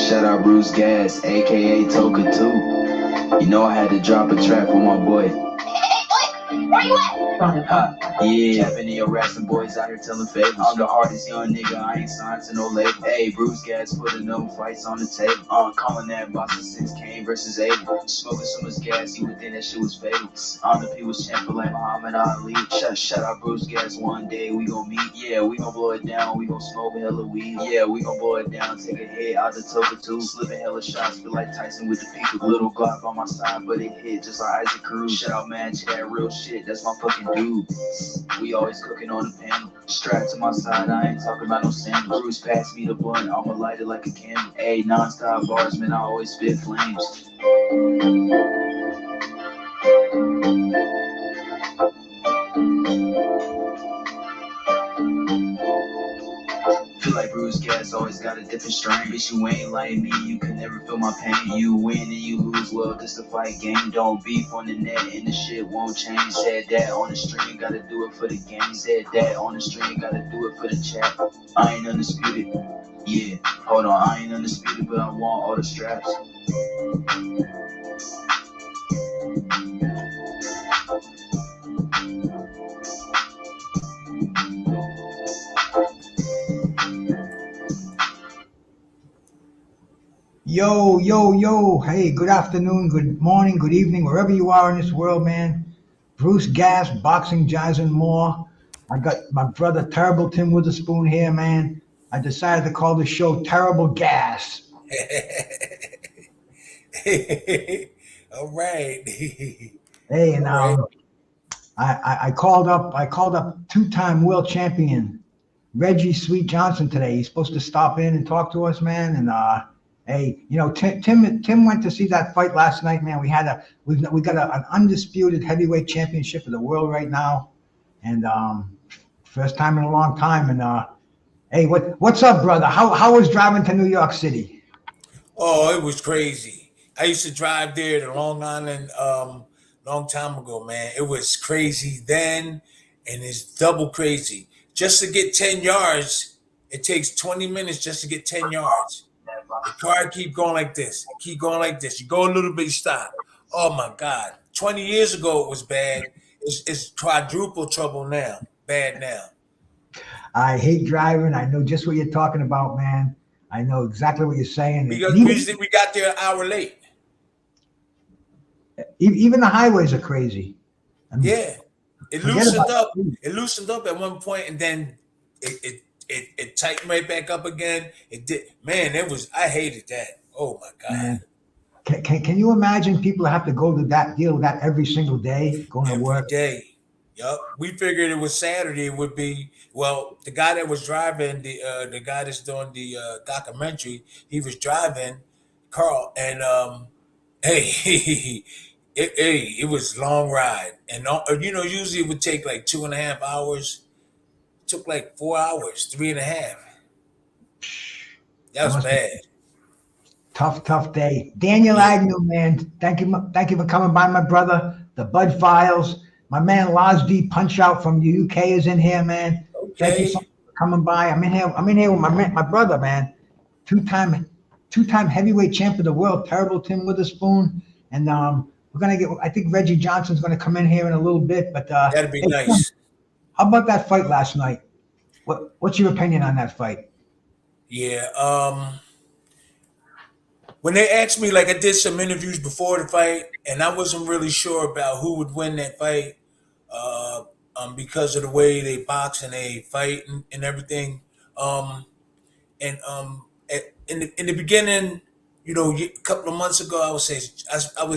Shout out Bruce Gas, aka Toka 2. You know I had to drop a track for my boy. Where you at? Yeah, tapping in your rapping boys out here telling favors. I'm the hardest young nigga, I ain't signed to no label. Hey, Bruce Gas putting them fights on the table. Calling that boxing since Kane versus Abel. Smoking so much gas, you would think that shit was fatal. On the people's champion like Muhammad Ali. Shout out Bruce Gas, one day we gon' meet. Yeah, we gon' blow it down, we gon' smoke hella weed. Yeah, we gon' blow it down, take a hit out the Toka 2. Slipping hella shots, feel like Tyson with the peak. Little Glock on my side, but it hit just like Isaac Cruz. Shout out man, that real shit, that's my fucking dude. We always cooking on the panel. Strapped to my side, I ain't talking about no sandals. Bruce passed me the blunt, I'ma light it like a candle. Ayy, non-stop bars, man, I always spit flames. Feel like Bruce Gas always got a different strain. Bitch, you ain't like me, you can never feel my pain. You win and you lose, well, this a fight game. Don't beef on the net and the shit won't change. Said that on the stream, gotta do it for the game. Said that on the stream, gotta do it for the chat. I ain't undisputed, yeah, hold on, I ain't undisputed, but I want all the straps. Yo, yo, yo. Hey, good afternoon, good morning, good evening, wherever you are in this world, man. Bruce Gas, boxing, jazz, and more. I got my brother, Terrible Tim Witherspoon here, man. I decided to call the show Terrible Gas. All right. Hey, and I called up two-time world champion Reggie Sweet Johnson today. He's supposed to stop in and talk to us, man. And hey, you know, Tim went to see that fight last night, man. We got an undisputed heavyweight championship of the world right now, and first time in a long time. And hey, what's up, brother? How was driving to New York City? Oh, it was crazy. I used to drive there to Long Island long time ago, man. It was crazy then, and it's double crazy. Just to get 10 yards, it takes 20 minutes just to get 10 yards. The car keep going like this, keep going like this. You go a little bit, you stop. Oh my God! 20 years ago it was bad. It's quadruple trouble now. Bad now. I hate driving. I know just what you're talking about, man. I know exactly what you're saying. Because we got there an hour late. Even the highways are crazy. I mean, yeah, it loosened up. It loosened up at one point, and then it tightened right back up again. It did, man. I hated that. Oh my God. Man. Can you imagine people have to deal with that every single day, going to work? Every day. Yup. We figured it was Saturday. It would be, well, the guy that was driving, the guy that's doing the documentary, he was driving, Carl, and hey, it was a long ride. And usually it would take like 2.5 hours. It took like 4 hours, 3.5. That was bad. Tough day. Daniel Agnew, man. Thank you for coming by, my brother. The Bud Files. My man Lasdi Punch Out from the UK is in here, man. Okay. Thank you so much for coming by. I'm in here with my brother, man. Two-time heavyweight champ of the world, Terrible Tim Witherspoon. And we're gonna get, I think Reggie Johnson's gonna come in here in a little bit, but that'd be nice. How about that fight last night? What's your opinion on that fight? Yeah, when they asked me, like, I did some interviews before the fight, and I wasn't really sure about who would win that fight because of the way they box and they fight and everything. In the beginning, a couple of months ago, I was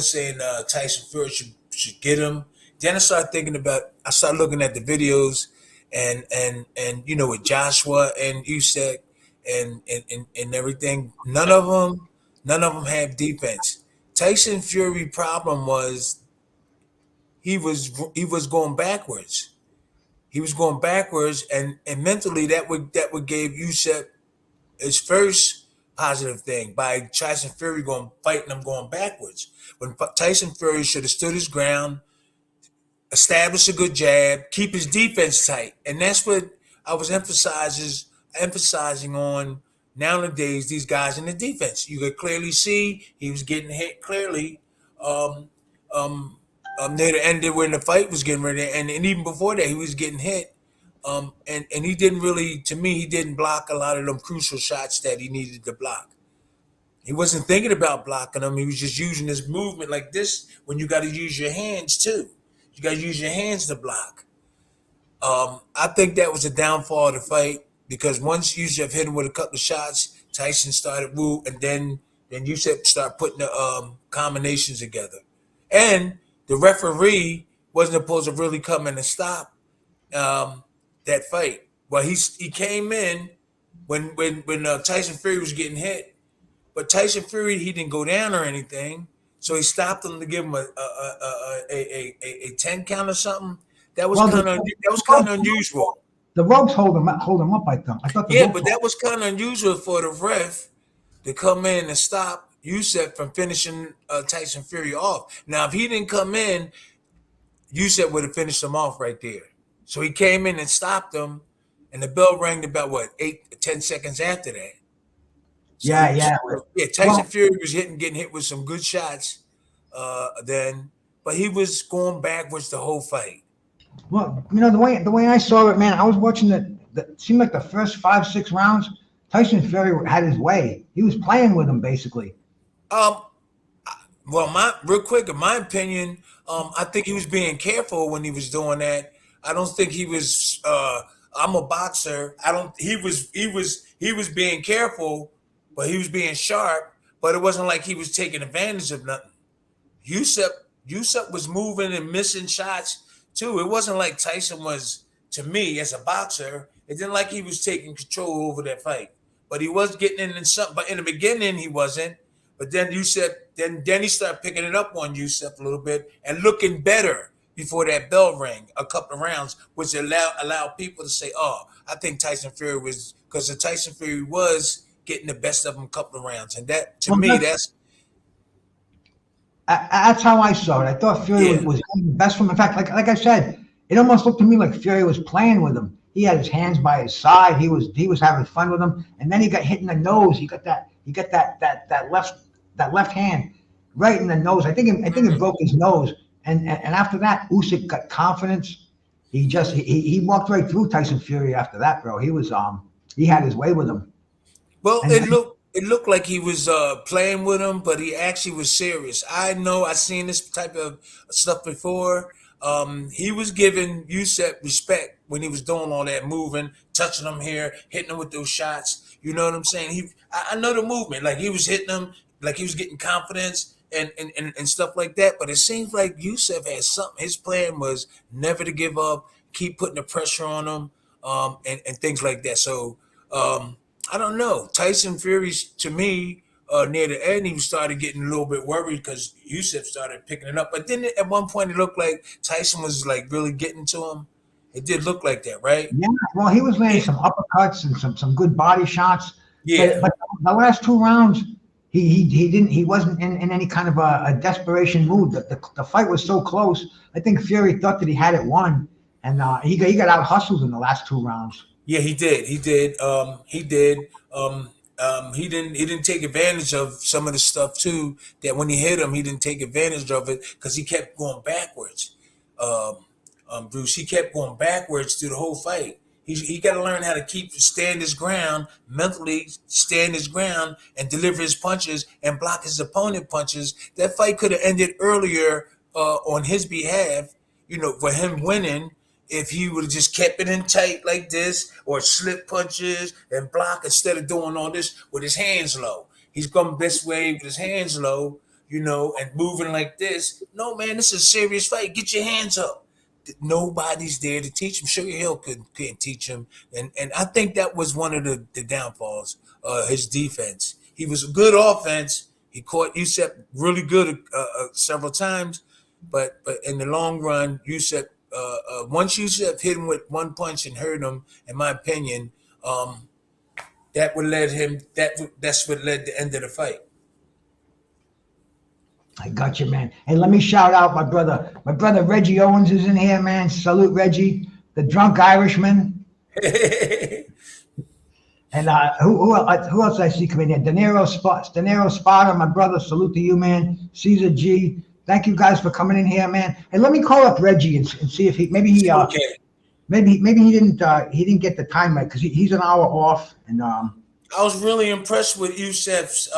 saying Tyson Fury should get him. Then I started looking at the videos and with Joshua and Usyk and everything. None of them have defense. Tyson Fury problem was he was going backwards. He was going backwards, and mentally that would give Usyk his first positive thing by Tyson Fury fighting him going backwards. When Tyson Fury should have stood his ground, established a good jab, keep his defense tight, and that's what I was emphasizing on nowadays these guys in the defense. You could clearly see he was getting hit clearly. Um, Near the end of when the fight was getting ready, and even before that, he was getting hit. And he didn't really, to me, he didn't block a lot of them crucial shots that he needed to block. He wasn't thinking about blocking them. He was just using his movement like this when you got to use your hands too. You got to use your hands to block. I think that was a downfall of the fight because once Yusuf hit him with a couple of shots, Tyson started woo, and then Yusuf started putting the combinations together. And the referee wasn't supposed to really come in and stop that fight. Well, he came in when Tyson Fury was getting hit, but Tyson Fury, he didn't go down or anything, so he stopped him to give him a 10 count or something. That was kind of unusual. The ropes hold him up. I thought. But that was kind of unusual for the ref to come in and stop Yusuf from finishing Tyson Fury off. Now, if he didn't come in, Yusuf would have finished him off right there. So he came in and stopped him, and the bell rang about 10 seconds after that. So, yeah. Tyson Fury was getting hit with some good shots then, but he was going backwards the whole fight. Well, the way I saw it, man, I was watching it seemed like the first 5-6 rounds, Tyson Fury had his way. He was playing with him basically. Well, in my opinion, I think he was being careful when he was doing that. I don't think he was. I'm a boxer. He was being careful, but he was being sharp. But it wasn't like he was taking advantage of nothing. Yusuf was moving and missing shots too. It wasn't like Tyson was, to me as a boxer, it didn't like he was taking control over that fight. But he was getting in something. But in the beginning, he wasn't. But then Yusuf, then he started picking it up on Yusuf a little bit and looking better before that bell rang a couple of rounds, which allowed people to say, "Oh, I think Tyson Fury was," because the Tyson Fury was getting the best of him a couple of rounds, and that to me that's how I saw it. I thought Fury was getting the best from him. In fact, like I said, it almost looked to me like Fury was playing with him. He had his hands by his side. He was having fun with him, and then he got hit in the nose. He got that left hand right in the nose. I think it broke his nose. And after that, Usyk got confidence. He walked right through Tyson Fury after that, bro. He had his way with him. Well, it looked like he was playing with him, but he actually was serious. I know I've seen this type of stuff before. He was giving Yusuf respect when he was doing all that moving, touching him here, hitting him with those shots. You know what I'm saying? I know the movement. Like he was hitting him, like he was getting confidence and stuff like that. But it seems like Yusuf had something. His plan was never to give up, keep putting the pressure on him, and things like that. So I don't know. Tyson Fury, to me, near the end, he started getting a little bit worried because Yusuf started picking it up. But then at one point, it looked like Tyson was like really getting to him. It did look like that, right? Yeah. Well, he was landing some uppercuts and some good body shots. Yeah. But the last 2 rounds, he wasn't in any kind of a desperation mood. The fight was so close. I think Fury thought that he had it won, and he got out hustled in the last 2 rounds. Yeah, he did. He didn't take advantage of some of the stuff too. That when he hit him, he didn't take advantage of it because he kept going backwards. Bruce, he kept going backwards through the whole fight. He got to learn how to stand his ground, mentally stand his ground, and deliver his punches and block his opponent punches. That fight could have ended earlier on his behalf, for him winning, if he would have just kept it in tight like this, or slip punches and block instead of doing all this with his hands low. He's going this way with his hands low, and moving like this. No, man, this is a serious fight. Get your hands up. Nobody's there to teach him. Sugar Hill couldn't teach him, and I think that was one of the downfalls. His defense. He was a good offense. He caught Yusuf really good several times, but in the long run, Yusuf. Once Yusuf hit him with one punch and hurt him, in my opinion, that's what led the end of the fight. I got you, man. Hey, let me shout out my brother. My brother Reggie Owens is in here, man. Salute, Reggie, the drunk Irishman. And who else I see coming in? De Niro Spada, my brother. Salute to you, man. Caesar G. Thank you guys for coming in here, man. And let me call up Reggie and see if maybe Okay. he didn't get the time right because he's an hour off. And I was really impressed with Yusef's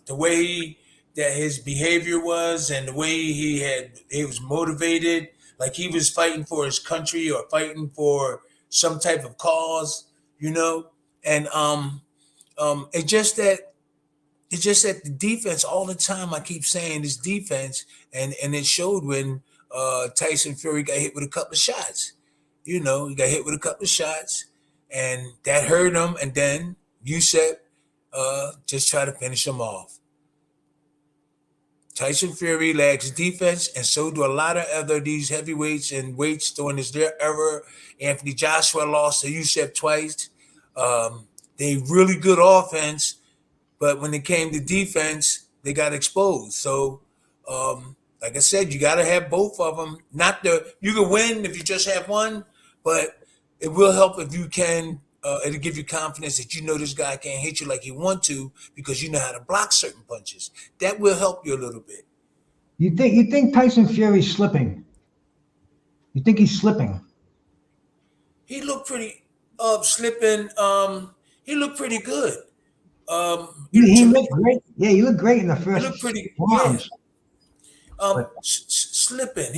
the way that his behavior was and the way he was motivated, like he was fighting for his country or fighting for some type of cause, you know. And it's just that the defense all the time. I keep saying this defense, and it showed when Tyson Fury got hit with a couple of shots. You know, he got hit with a couple of shots, and that hurt him. And then Yusef just tried to finish him off. Tyson Fury lacks defense, and so do a lot of other these heavyweights and weights during this era. Anthony Joshua lost to Yusef twice. They really good offense, but when it came to defense, they got exposed. So, like I said, you got to have both of them. You can win if you just have one, but it will help if you can. It'll give you confidence that you know this guy can't hit you like he want to because you know how to block certain punches. That will help you a little bit. you think Tyson Fury's slipping? You think he's slipping? He looked pretty slipping. He looked pretty good. He looked great. Yeah, he looked great in the first. He looked pretty. rounds. Slipping.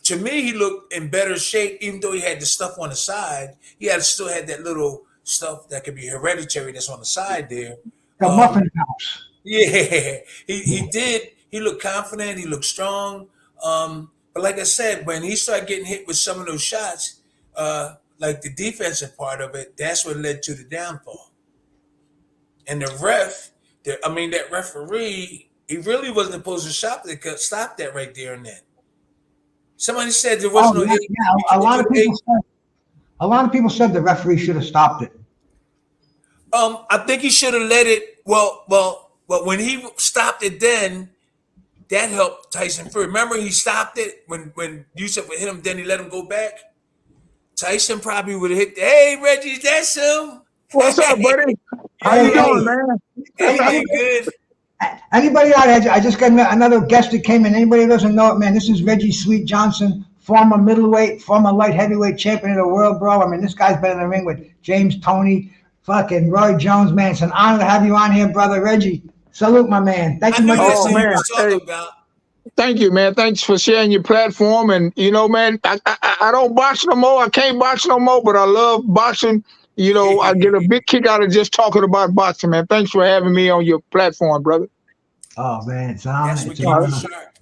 To me, he looked in better shape, even though he had the stuff on the side. He still had that little stuff that could be hereditary that's on the side there. The muffin house. Yeah, he did. He looked confident. He looked strong. But like I said, when he started getting hit with some of those shots, like the defensive part of it, that's what led to the downfall. And that referee, he really wasn't supposed to stop that right there and then. Somebody said there was no. A lot of people said the referee should have stopped it. I think he should have let it. Well, when he stopped it, then that helped Tyson Fury. Remember, he stopped it when Yusef would hit him. Then he let him go back. Tyson probably would have hit. Hey, Reggie, that's him. What's up, buddy? How you doing, man? Everything good. Anybody out there? I just got another guest that came in. Anybody who doesn't know it, man, this is Reggie Sweet Johnson, former middleweight, former light heavyweight champion of the world, bro. I mean, this guy's been in the ring with James Toney, fucking Roy Jones, man. It's an honor to have you on here, brother Reggie. Salute, my man. Thank you much. Oh, man. Thank you, man. Thanks for sharing your platform. And, you know, man, I don't box no more. I can't box no more, but I love boxing. You know, I get a big kick out of just talking about boxing, man. Thanks for having me on your platform, brother. Oh, man, it's an honor.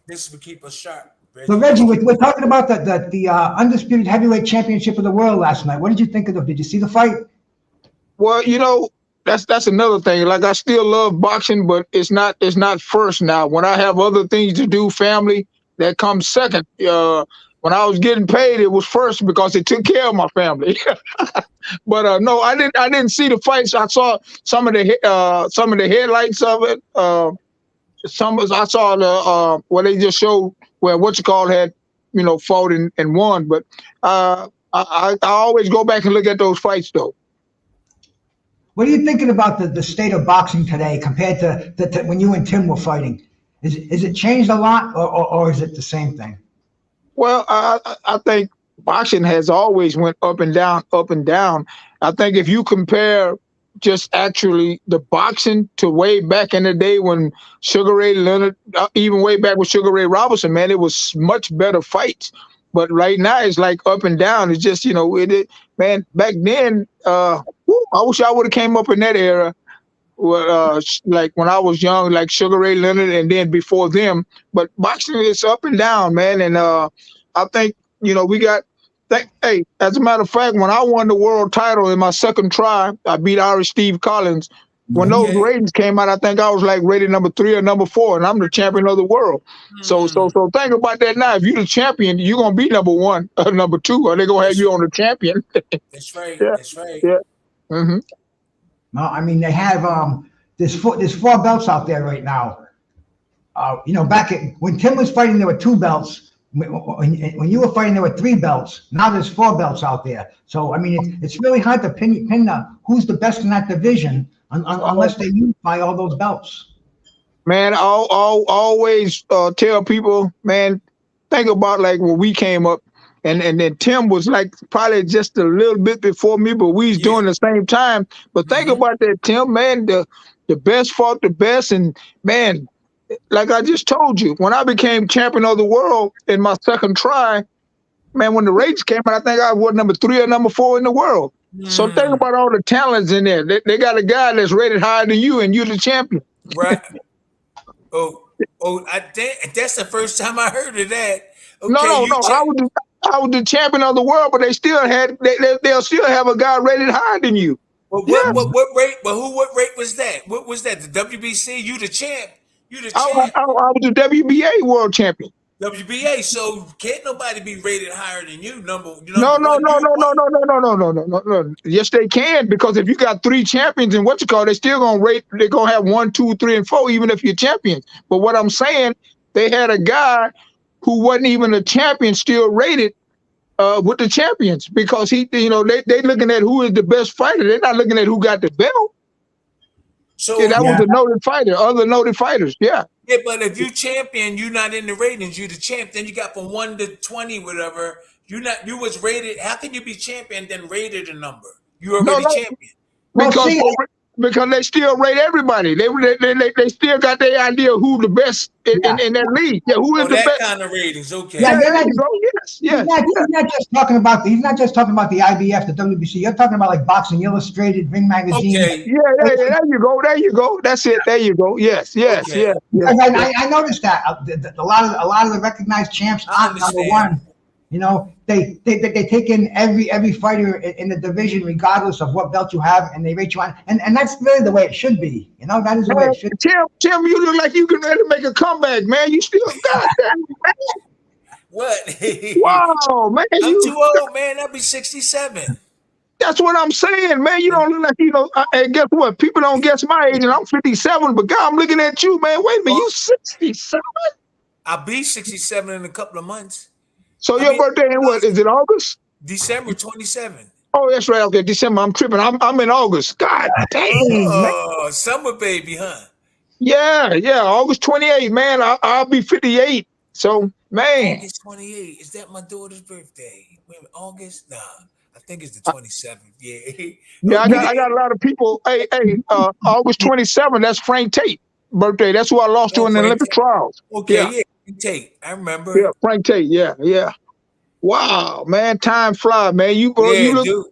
This will keep us sharp. Reggie. So, Reggie, we're talking about the undisputed heavyweight championship of the world last night. What did you think of Did you see the fight? Well, you know, that's another thing. Like, I still love boxing, but it's not first now. When I have other things to do, family, that comes second. When I was getting paid, it was first because it took care of my family. But no, I didn't see the fights. I saw some of the headlights of it. I saw where they just showed where had, you know, fought and won. But I always go back and look at those fights though. What are you thinking about the state of boxing today compared to when you and Tim were fighting? Is it changed a lot or is it the same thing? Well, I think boxing has always went up and down, up and down. I think if you compare just actually the boxing to way back in the day when Sugar Ray Leonard, even way back with Sugar Ray Robinson, man, it was much better fights. But right now it's like up and down. It's just, you know, man, back then, I wish I would have came up in that era. Like when I was young, like Sugar Ray Leonard, and then before them. But boxing is up and down, man. And I think, you know, hey, as a matter of fact, when I won the world title in my second try, I beat Irish Steve Collins. When those ratings came out, I think I was like rated number 3 or number 4, and I'm the champion of the world. So think about that now. If you're the champion, you're gonna be number 1 or number 2, or they're gonna have you on the champion. That's right. Yeah. That's right. Yeah. Mm-hmm. No, I mean they have there's 4 belts out there right now. You know, when Tim was fighting, there were 2 belts. when you were fighting, there were 3 belts. Now there's 4 belts out there. So I mean, it's really hard to pin who's the best in that division unless they unify all those belts. Man, I'll always tell people, man, think about like when we came up, and then Tim was like probably just a little bit before me, but we was doing the same time. But think about that, Tim, man, the best fought the best, and man, like I just told you, when I became champion of the world in my second try, man, when the rates came out, I think I was number 3 or number 4 in the world. So think about all the talents in there. They got a guy that's rated higher than you, and you're the champion. Right. That's the first time I heard of that. Okay, No. I was the champion of the world, but they'll still have a guy rated higher than you. Well, what rate? But what rate was that? What was that? The WBC? You the champ? You the champ? I was the WBA world champion. WBA. So can't nobody be rated higher than you? No. Yes, they can, because if you got 3 champions and they still gonna rate. They're gonna have 1, 2, 3, and 4, even if you're champions. But what I'm saying, they had a guy who wasn't even a champion still rated with the champions, because they looking at who is the best fighter. They're not looking at who got the belt. So that was a noted fighter. Other noted fighters, yeah. Yeah, but if you champion, you're not in the ratings. You the champ. Then you got from 1 to 20, whatever. You was rated. How can you be champion then rated a number? You already champion. Because they still rate everybody. They still got their idea of who the best in that league. Yeah, who is the best? Kind of ratings? Okay. Yeah, yes. He's not just talking about the IBF, the WBC. You're talking about like Boxing Illustrated, Ring Magazine. Okay. Yeah. There you go. That's it. There you go. Yes. I noticed that a lot of the recognized champs aren't number 1. They take in every fighter in the division, regardless of what belt you have, and they rate you on. And that's really the way it should be. That is the way it should be. Tim, you look like you can ready to make a comeback, man. You still got that. What? Wow, man. I'm too old, man. I'll be 67. That's what I'm saying, man. You don't look like, and guess what? People don't guess my age, and I'm 57, but God, I'm looking at you, man. Wait a minute, you 67? I'll be 67 in a couple of months. So your birthday in what? Is it August? December 27. Oh, that's right. Okay, December. I'm tripping. I'm in August. God dang. Oh, summer baby, huh? Yeah. August 28, man. I'll be 58. So, man. August 28. Is that my daughter's birthday? Wait a minute, August? Nah, I think it's the 27th. Yeah. Yeah, I got a lot of people. Hey, August 27. That's Frank Tate birthday. That's who I lost to in the Olympic trials. Okay, yeah. Tate, I remember. Yeah, Frank Tate. Yeah. Wow, man, time fly, man. You look. Dude.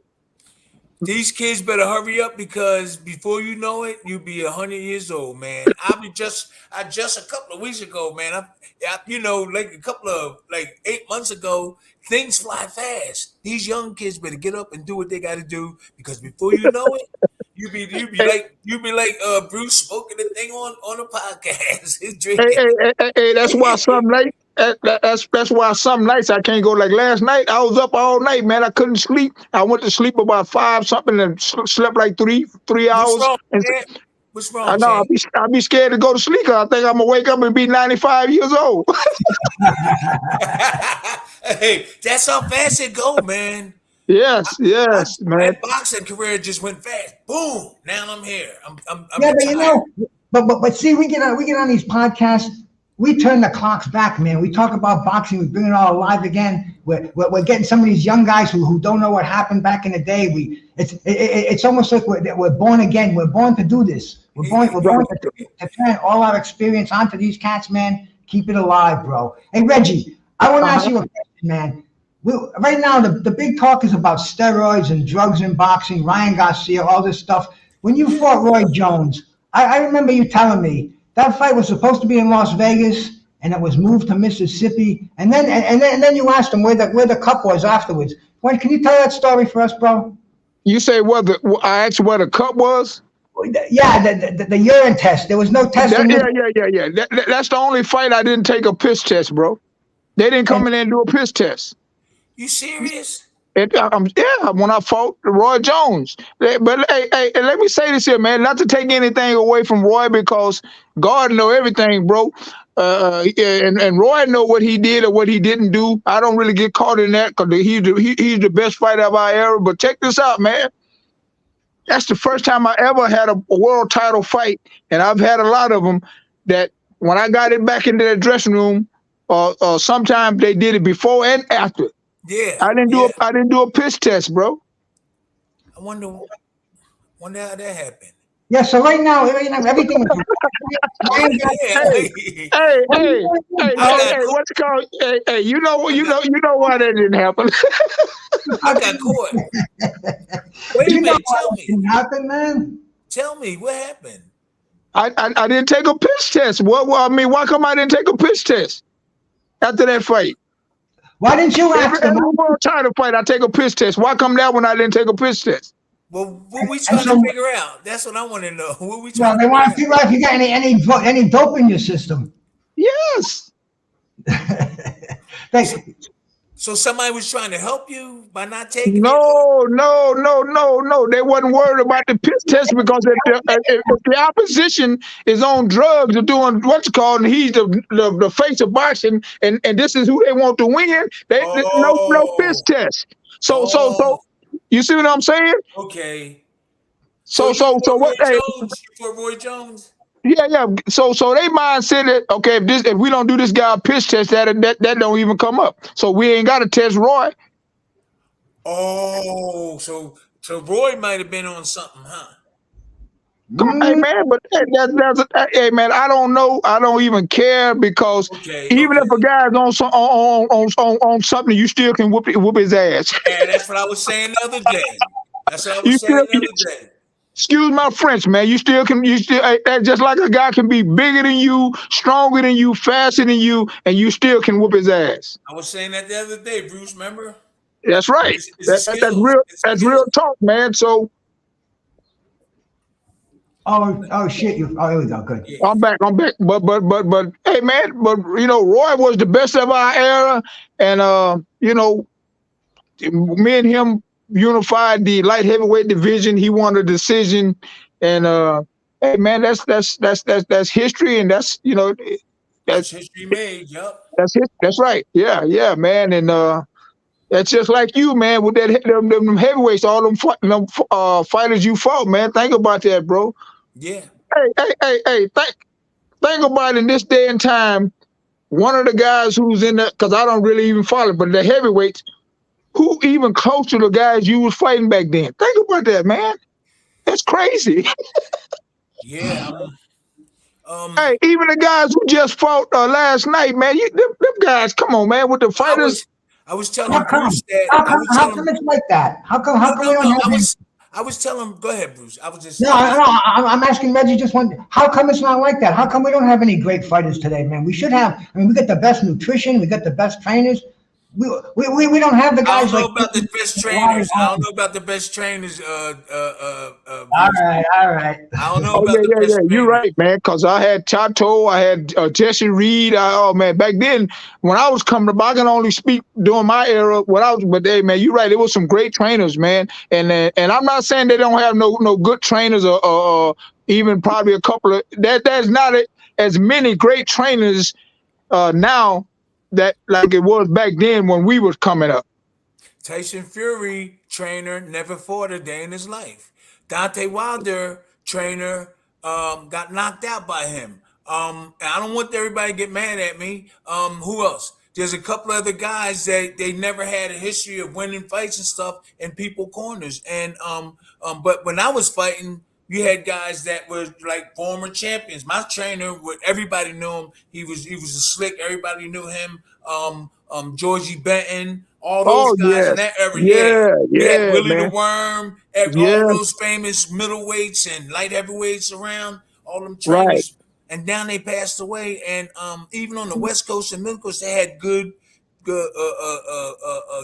These kids better hurry up, because before you know it, you'll be 100 years old, man. I just a couple of weeks ago, man. Like a couple of 8 months ago, things fly fast. These young kids better get up and do what they got to do, because before you know it, you be like Bruce smoking the thing on a podcast. Hey, that's why some nights. That's why some nights I can't go. Like last night, I was up all night, man. I couldn't sleep. I went to sleep about 5 something and slept like 3 hours. What's wrong? I know. I'll be scared to go to sleep, because I think I'm gonna wake up and be 95 years old. Hey, that's how fast it go, man. Yes, man. My boxing career just went fast. Boom! Now I'm here. I'm but see, we get on these podcasts. We turn the clocks back, man. We talk about boxing. We bring it all alive again. We're getting some of these young guys who don't know what happened back in the day. It's almost like we're born again. We're born to do this. We're born to turn all our experience onto these cats, man. Keep it alive, bro. Hey, Reggie, I want to ask you a question, man. Right now, the big talk is about steroids and drugs in boxing, Ryan Garcia, all this stuff. When you fought Roy Jones, I remember you telling me that fight was supposed to be in Las Vegas, and it was moved to Mississippi. And then you asked him where the cup was afterwards. Can you tell that story for us, bro? You say I asked where the cup was? Yeah, the urine test. There was no test. Yeah. That's the only fight I didn't take a piss test, bro. They didn't come in there and do a piss test. You serious? Yeah, when I fought Roy Jones. But hey, let me say this here, man. Not to take anything away from Roy because God know everything, bro. Yeah, and Roy know what he did or what he didn't do. I don't really get caught in that because he's the best fighter of our era. But check this out, man. That's the first time I ever had a world title fight, and I've had a lot of them. That when I got it back into the dressing room, sometimes they did it before and after. Yeah. I didn't do a piss test, bro. I wonder how that happened. Yeah, so right now everything. Yeah. Hey, what's it called? Hey, you know why that didn't happen. I got caught. Wait a minute, tell me. What happened, man? Tell me what happened. I didn't take a piss test. I mean, why come I didn't take a piss test after that fight? Why didn't you ask Every him? world title fight, I take a piss test. Why come that one I didn't take a piss test? Well, what we trying to figure out? That's what I want to know. What we Well, trying they to want to figure figure out if you got any dope in your system. Yes. So somebody was trying to help you by not taking it? No. They wasn't worried about the piss test because if the opposition is on drugs or doing what's called, and he's the face of boxing, and this is who they want to win. No piss test. So you see what I'm saying? Okay. So what? Roy Jones? You for Roy Jones? Yeah. So they mind said that okay, if we don't do this guy a piss test, that don't even come up. So we ain't got to test Roy. Oh, so Roy might have been on something, huh? Come on, hey man, but hey man, I don't know. I don't even care because even if a guy's on something, you still can whoop his ass. Yeah, that's what I was saying the other day. That's what I was saying the other day. Excuse my French, man. You still just like a guy can be bigger than you, stronger than you, faster than you, and you still can whoop his ass. I was saying that the other day, Bruce. Remember? That's right. It's That's real. That's real talk, man. So. Oh shit! Here we go. Good. Yeah. I'm back. But hey, man. But Roy was the best of our era, and me and him unified the light heavyweight division. He won a decision, and hey, man, that's history, and that's history made. Yep. That's right. Yeah, man, and that's just like you, man, with them heavyweights, all them fighters you fought, man. Think about that, bro. Yeah. Hey, think about it in this day and time. One of the guys who's in the, because I don't really even follow, but the heavyweights, who even close to the guys you was fighting back then? Think about that, man. That's crazy. Yeah. Hey, even the guys who just fought last night, man. Them guys, come on, man, with the fighters. I was telling Bruce that. How come it's like that? How come we don't have I was telling him, go ahead, Bruce. I was just I'm asking Reggie just one. How come it's not like that? How come we don't have any great fighters today, man? We should have. I mean, we got the best nutrition, we got the best trainers. We don't have the guys. I don't know about the best trainers. I don't know about the best trainers. All right. I don't know about the best trainers. You're right, man. Because I had Chato, I had Jesse Reed. Oh man, back then when I was coming up, I can only speak during my era. But hey, man, you're right. There was some great trainers, man. And I'm not saying they don't have no good trainers or even probably a couple of that. There's not as many great trainers now. That like it was back then when we was coming up. Tyson Fury, trainer, never fought a day in his life. Deontay Wilder, trainer, got knocked out by him. And I don't want everybody to get mad at me. Who else? There's a couple other guys that they never had a history of winning fights and stuff in people corners. And but when I was fighting, you had guys that were like former champions. My trainer, everybody knew him. He was a slick. Everybody knew him. Georgie Benton, all those guys in that era. You had Willie the Worm. All those famous middleweights and light heavyweights around. All them trainers. Right. And down they passed away. And even on the West Coast and Middle Coast, they had good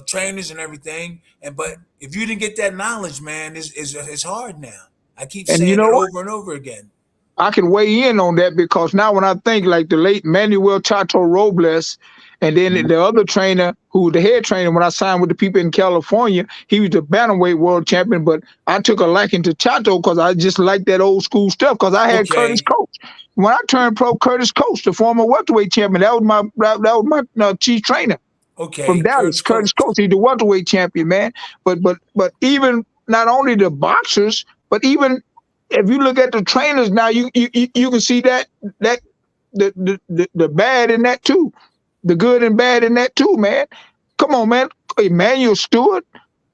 trainers and everything. But if you didn't get that knowledge, man, it's hard now. I keep saying it over and over again. I can weigh in on that because now when I think like the late Manuel Chato Robles, and then the other trainer, who the head trainer when I signed with the people in California, he was the bantamweight world champion. But I took a liking to Chato because I just liked that old school stuff. Because I had Curtis Coates when I turned pro. Curtis Coates, the former welterweight champion, that was my chief trainer. Okay. From Dallas, Curtis Coates, he's the welterweight champion, man. But even not only the boxers, but even if you look at the trainers now, you can see that the bad in that too. The good and bad in that too, man. Come on, man. Emmanuel Stewart.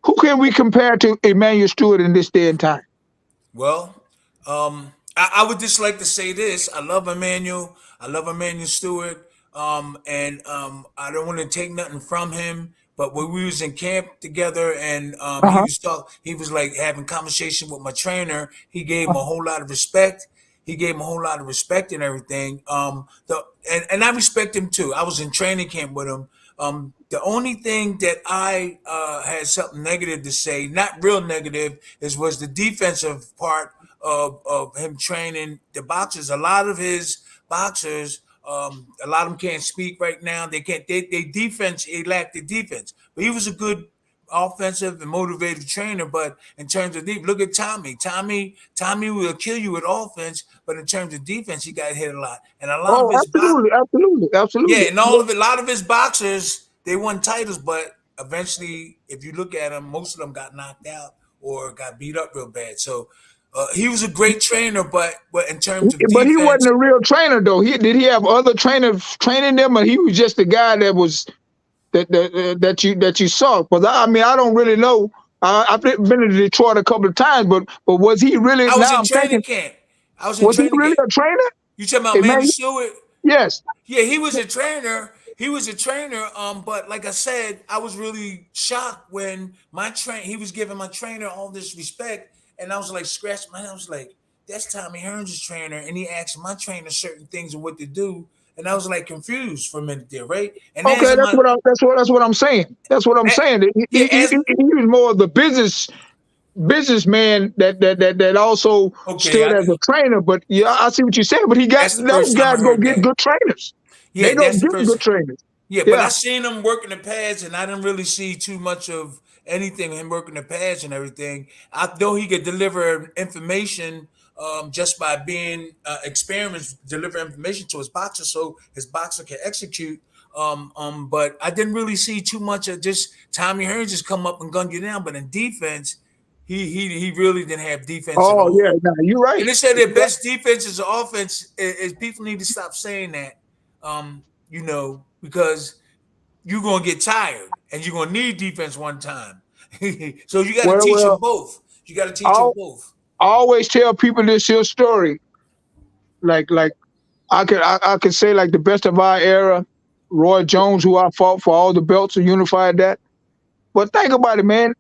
Who can we compare to Emmanuel Stewart in this day and time? Well, I would just like to say this. I love Emmanuel. I love Emmanuel Stewart. And I don't want to take nothing from him. But when we was in camp together and he was like having conversation with my trainer. He gave him a whole lot of respect. He gave him a whole lot of respect and everything. And I respect him too. I was in training camp with him. The only thing that I had something negative to say, not real negative, was the defensive part of him training the boxers. A lot of his boxers, a lot of them can't speak right now. They can't. They defense. They lack the defense. But he was a good offensive and motivated trainer. But in terms of look at Tommy. Tommy will kill you with offense, but in terms of defense, he got hit a lot. And a lot of his absolutely. Yeah, and a lot of his boxers, they won titles, but eventually, if you look at them, most of them got knocked out or got beat up real bad. So. He was a great trainer, but in terms of defense, but he wasn't a real trainer though. Did he have other trainers training them, or he was just the guy that was that you saw? Because I mean, I don't really know. I've been to Detroit a couple of times, but was he really? I was in training camp. Was he really a trainer? You talking about Emmanuel Stewart? Yes. Yeah, he was a trainer. But like I said, I was really shocked when he was giving my trainer all this respect. And I was like, scratching my head. I was like, that's Tommy Hearns' trainer. And he asked my trainer certain things and what to do. And I was like confused for a minute there, right? And okay, that's what I'm saying. That's what I'm saying. He was more of the businessman that also stood as a trainer. But yeah, I see what you're saying. But those guys go get good trainers. Yeah, they don't get good trainers. Yeah, but I seen him working the pads, and I didn't really see too much of anything him working the pads and everything. I know he could deliver information just by being experiments, deliver information to his boxer, so his boxer can execute. But I didn't really see too much of just Tommy Hearns just come up and gun you down. But in defense, he really didn't have defense. Oh yeah, no, you're right. And they said their best defense is offense. Is people need to stop saying that. Because you're gonna get tired and you're gonna need defense one time. So you got to teach them both. You got to teach them both. I always tell people this here story. Like I could say like the best of our era, Roy Jones, who I fought for all the belts and unified that. But think about it, man.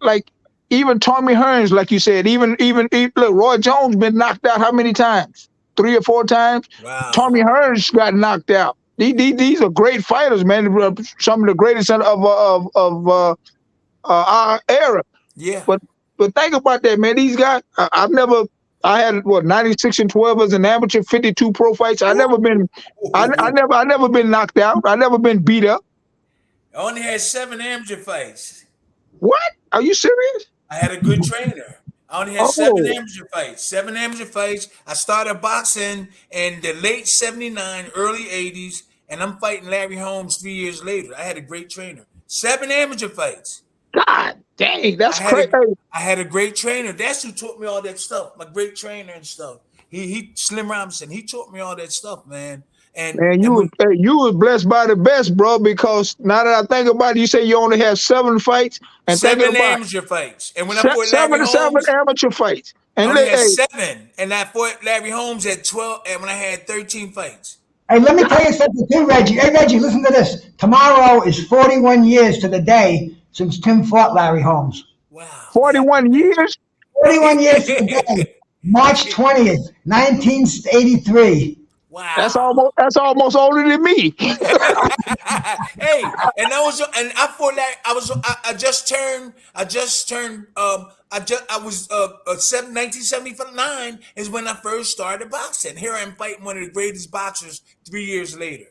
Like even Tommy Hearns, like you said, even look, Roy Jones been knocked out how many times? 3 or 4 times. Wow. Tommy Hearns got knocked out. These are great fighters, man. Some of the greatest of our era. Yeah. But think about that, man. These guys, I had 96 and 12 as an amateur, 52 pro fights. I never been knocked out. I never been beat up. I only had 7 amateur fights. What? Are you serious? I had a good trainer. I only had 7 amateur fights. 7 amateur fights. I started boxing in the late 79, early 80s, and I'm fighting Larry Holmes 3 years later. I had a great trainer. 7 amateur fights. God dang, that's crazy. I had a great trainer. That's who taught me all that stuff. My great trainer and stuff. He Slim Robinson. He taught me all that stuff, man. And you was blessed by the best, bro. Because now that I think about it, you say you only have 7 fights and 7 amateur fights. And when I fought Larry Holmes, 7 amateur fights. And I had 7, and I fought Larry Holmes at 12, and when I had 13 fights. Hey, let me tell you something too, Reggie. Hey, Reggie, listen to this. Tomorrow is 41 years to the day since Tim fought Larry Holmes. Wow. 41 years? 41 years to the day. March 20th, 1983. Wow. That's almost older than me. Hey, and I fought like I just turned I was 1979 is when I first started boxing. Here I'm fighting one of the greatest boxers 3 years later.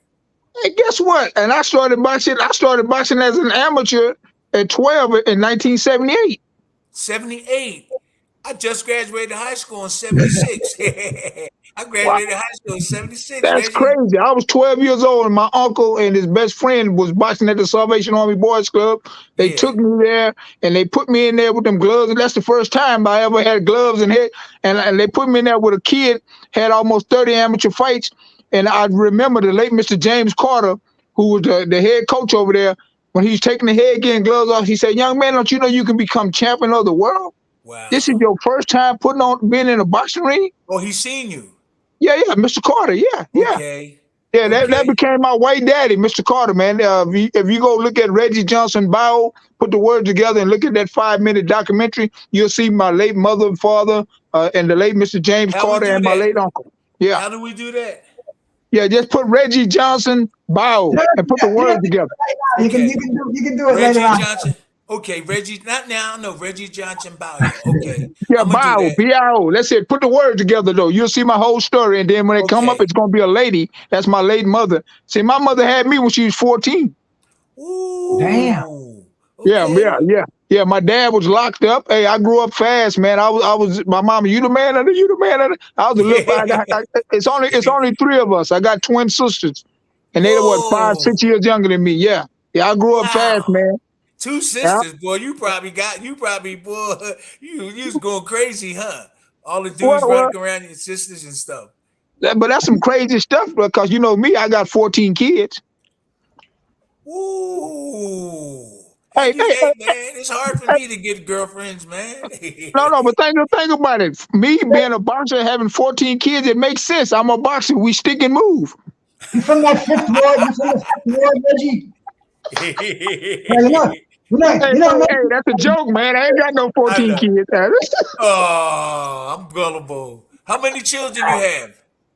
Hey, guess what? And I started boxing. I started boxing as an amateur at 12 in 1978. 78. I just graduated high school in 76. I Wow. graduated high school in 76, That's Reggie. crazy. I was 12 years old, and my uncle and his best friend was boxing at the Salvation Army Boys Club. They Yeah. took me there, and they put me in there with them gloves. And that's the first time I ever had gloves and head. And they put me in there with a kid, had almost 30 amateur fights. And I remember the late Mr. James Carter, who was the head coach over there, when he was taking the headgear and gloves off, he said, "Young man, don't you know you can become champion of the world? Wow. This is your first time being in a boxing ring?" Oh, he's seen you. Yeah, Mr. Carter. Yeah. Okay. Yeah, that Okay. became my white daddy, Mr. Carter, man. If you go look at Reggie Johnson bio, put the words together and look at that 5-minute documentary, you'll see my late mother and father and the late Mr. James How we Carter do and my that? late uncle. Yeah. How do we do that? Yeah, just put Reggie Johnson bio and put the words together. You Okay. can do it Reggie later on. Johnson. Okay, Reggie. Not now. No, Reggie Johnson bio. Okay, Yeah, I'm gonna do bio, that. B-I-O. That's it. Put the words together, though. You'll see my whole story. And then when it come up, Okay. it's going to be a lady. That's my late mother. See, my mother had me when she was 14. Ooh. Damn. Okay. Yeah. My dad was locked up. Hey, I grew up fast, man. I was my mama. You the man of the. I was a little. It's only 3 of us. I got twin sisters, and they were 5, 6 Whoa. years younger than me. Yeah. I grew up fast, Wow. man. 2 Yeah. sisters, boy. You probably boy. You was going crazy, huh? All the dudes Well, running around your sisters and stuff. but that's some crazy stuff because you know me. I got 14 kids. Ooh. Hey, Hey, man, it's hard for me to get girlfriends, man. no, but think about it. Me being a boxer, having 14 kids, it makes sense. I'm a boxer. We stick and move. You from that fifth ward? You from the fifth ward, Reggie? Hey, that's a joke, man. I ain't got no 14 kids. Oh, I'm gullible. How many children you have?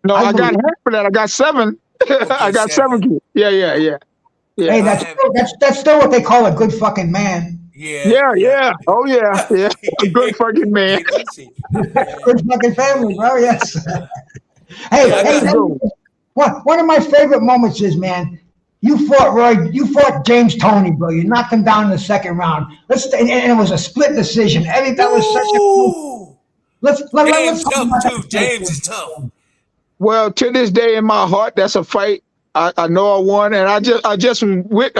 No, I got believe- half of that. I got 7. Okay, I got 7 kids. Yeah. Hey, that's still what they call a good fucking man. Yeah. Oh, yeah. A good fucking man. Good fucking family, bro. Yes. Hey, Yeah, I hey, got- one of my favorite moments is, man, you fought James Toney, bro. You knocked him down in the second round. And it was a split decision. Eddie, that was such a Ooh. let's James talk tough about too. that. James is tough. Well, to this day in my heart, that's a fight. I know I won, and I just was with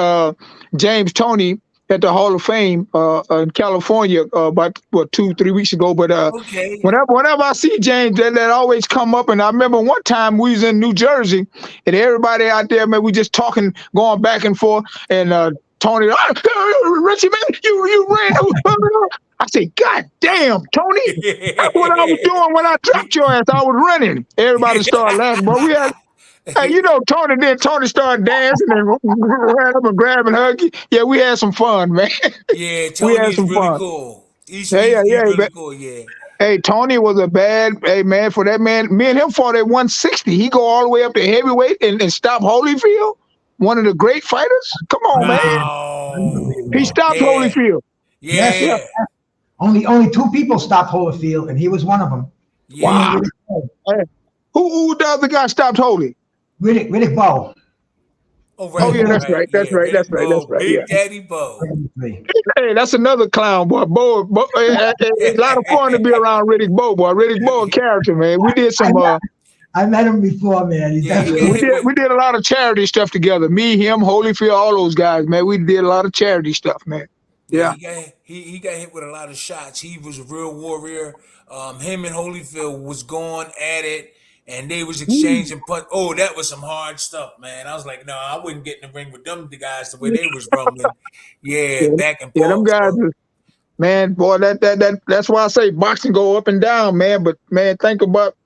James Toney at the Hall of Fame in California about 2-3 weeks ago. But Okay. whenever I see James, that always come up. And I remember one time we was in New Jersey, and everybody out there, man, we just talking, going back and forth, and Tony, Richie, man, you ran. I said, God damn, Tony, that's what I was doing when I dropped your ass. I was running. Everybody started laughing, but we had. Hey, you know, Tony started dancing and ran up and grabbed and hugged you. Yeah, we had some fun, man. Yeah, We Tony had is some really fun. cool. He's Yeah. really cool, yeah. Hey, Tony was a bad, hey, man, for that man. Me and him fought at 160. He go all the way up to heavyweight and stop Holyfield, one of the great fighters. Come on, man. Wow. He stopped Yeah. Holyfield. Yeah. Yes. Only 2 people stopped Holyfield, and he was one of them. Yeah. Wow. Hey, who the other guy stopped Holy? Riddick Bowe. Oh, yeah, that's right. That's right. Big Yeah. Daddy Bo. Hey, that's another clown, boy. It's a lot of fun to be around Riddick Bowe, boy. Riddick Bowe, a character, man. We did some. I met him before, man. He's Yeah, definitely. We did a lot of charity stuff together. Me, him, Holyfield, all those guys, man. We did a lot of charity stuff, man. Yeah. He got hit with a lot of shots. He was a real warrior. Him and Holyfield was going at it, and they was exchanging punch. Oh, that was some hard stuff, man. I was like, no, I wouldn't get in the ring with them the guys the way they was rumbling. Yeah, back and forth. Yeah, them guys, man, boy, that's why I say boxing go up and down, man. But man, think about,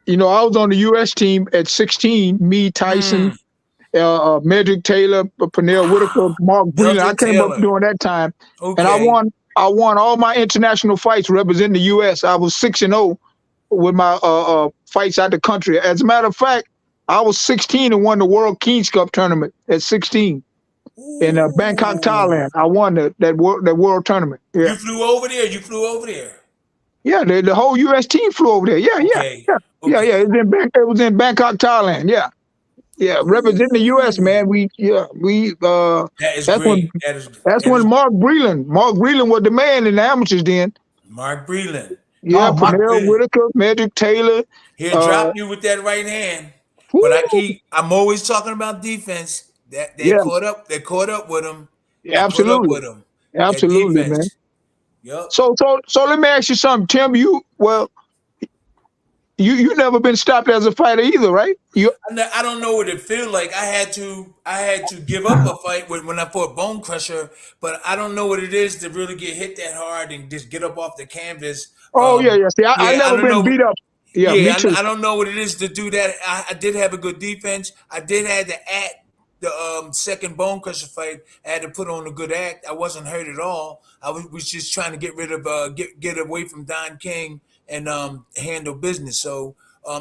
you know, I was on the U.S. team at 16. Me, Tyson, Medrick Taylor, Pernell Whitaker, Mark Breland. I came up during that time, and I won all my international fights representing the U.S. I was 6-0 with my fights out the country. As a matter of fact, I was 16 and won the World Kings Cup tournament at 16 in Bangkok, Ooh. Thailand. I won that world tournament. You Yeah, flew over there. You flew over there. yeah. The whole U.S. team flew over there. Yeah, yeah, Okay. yeah, yeah, Okay. yeah. It was in Bangkok, Thailand. Yeah, yeah. Representing the U.S. Ooh. Man. We That is that's when great. that's That when is Mark Breland was the man in the amateurs then. Mark Breland. Yeah, Oh, Mark Pernell Breland. Whitaker, Magic Taylor. He'll Uh, drop you with that right hand. But whoo, I'm always talking about defense. That yeah, caught up with him. They caught up absolutely, with him. That absolutely, man. defense. Yup. So let me ask you something, Tim. You never been stopped as a fighter either, right? I don't know what it feel like. I had to give up a fight when I fought Bone Crusher, but I don't know what it is to really get hit that hard and just get up off the canvas. Oh yeah, yeah. See, I Yeah, I never don't been know. beat up. Yeah, me Yeah, too. I don't know what it is to do that. I did have a good defense. I did have to act the second Bone Crusher fight. I had to put on a good act. I wasn't hurt at all. I was just trying to get rid of get away from Don King and handle business. So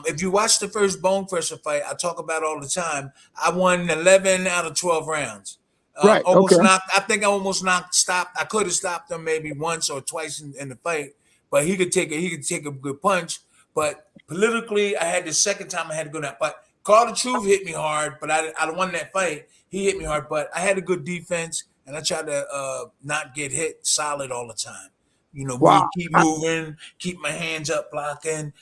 if you watch the first Bone Crusher fight, I talk about all the time. I won 11 out of 12 rounds. Right. Okay. Almost knocked. I think I almost knocked. Stopped. I could have stopped him maybe once or twice in the fight, but he could take a good punch. But politically, I had the second time I had to go that. But Call the Truth hit me hard, but I won that fight. He hit me hard, but I had a good defense, and I tried to not get hit solid all the time. Wow. Keep moving, keep my hands up blocking.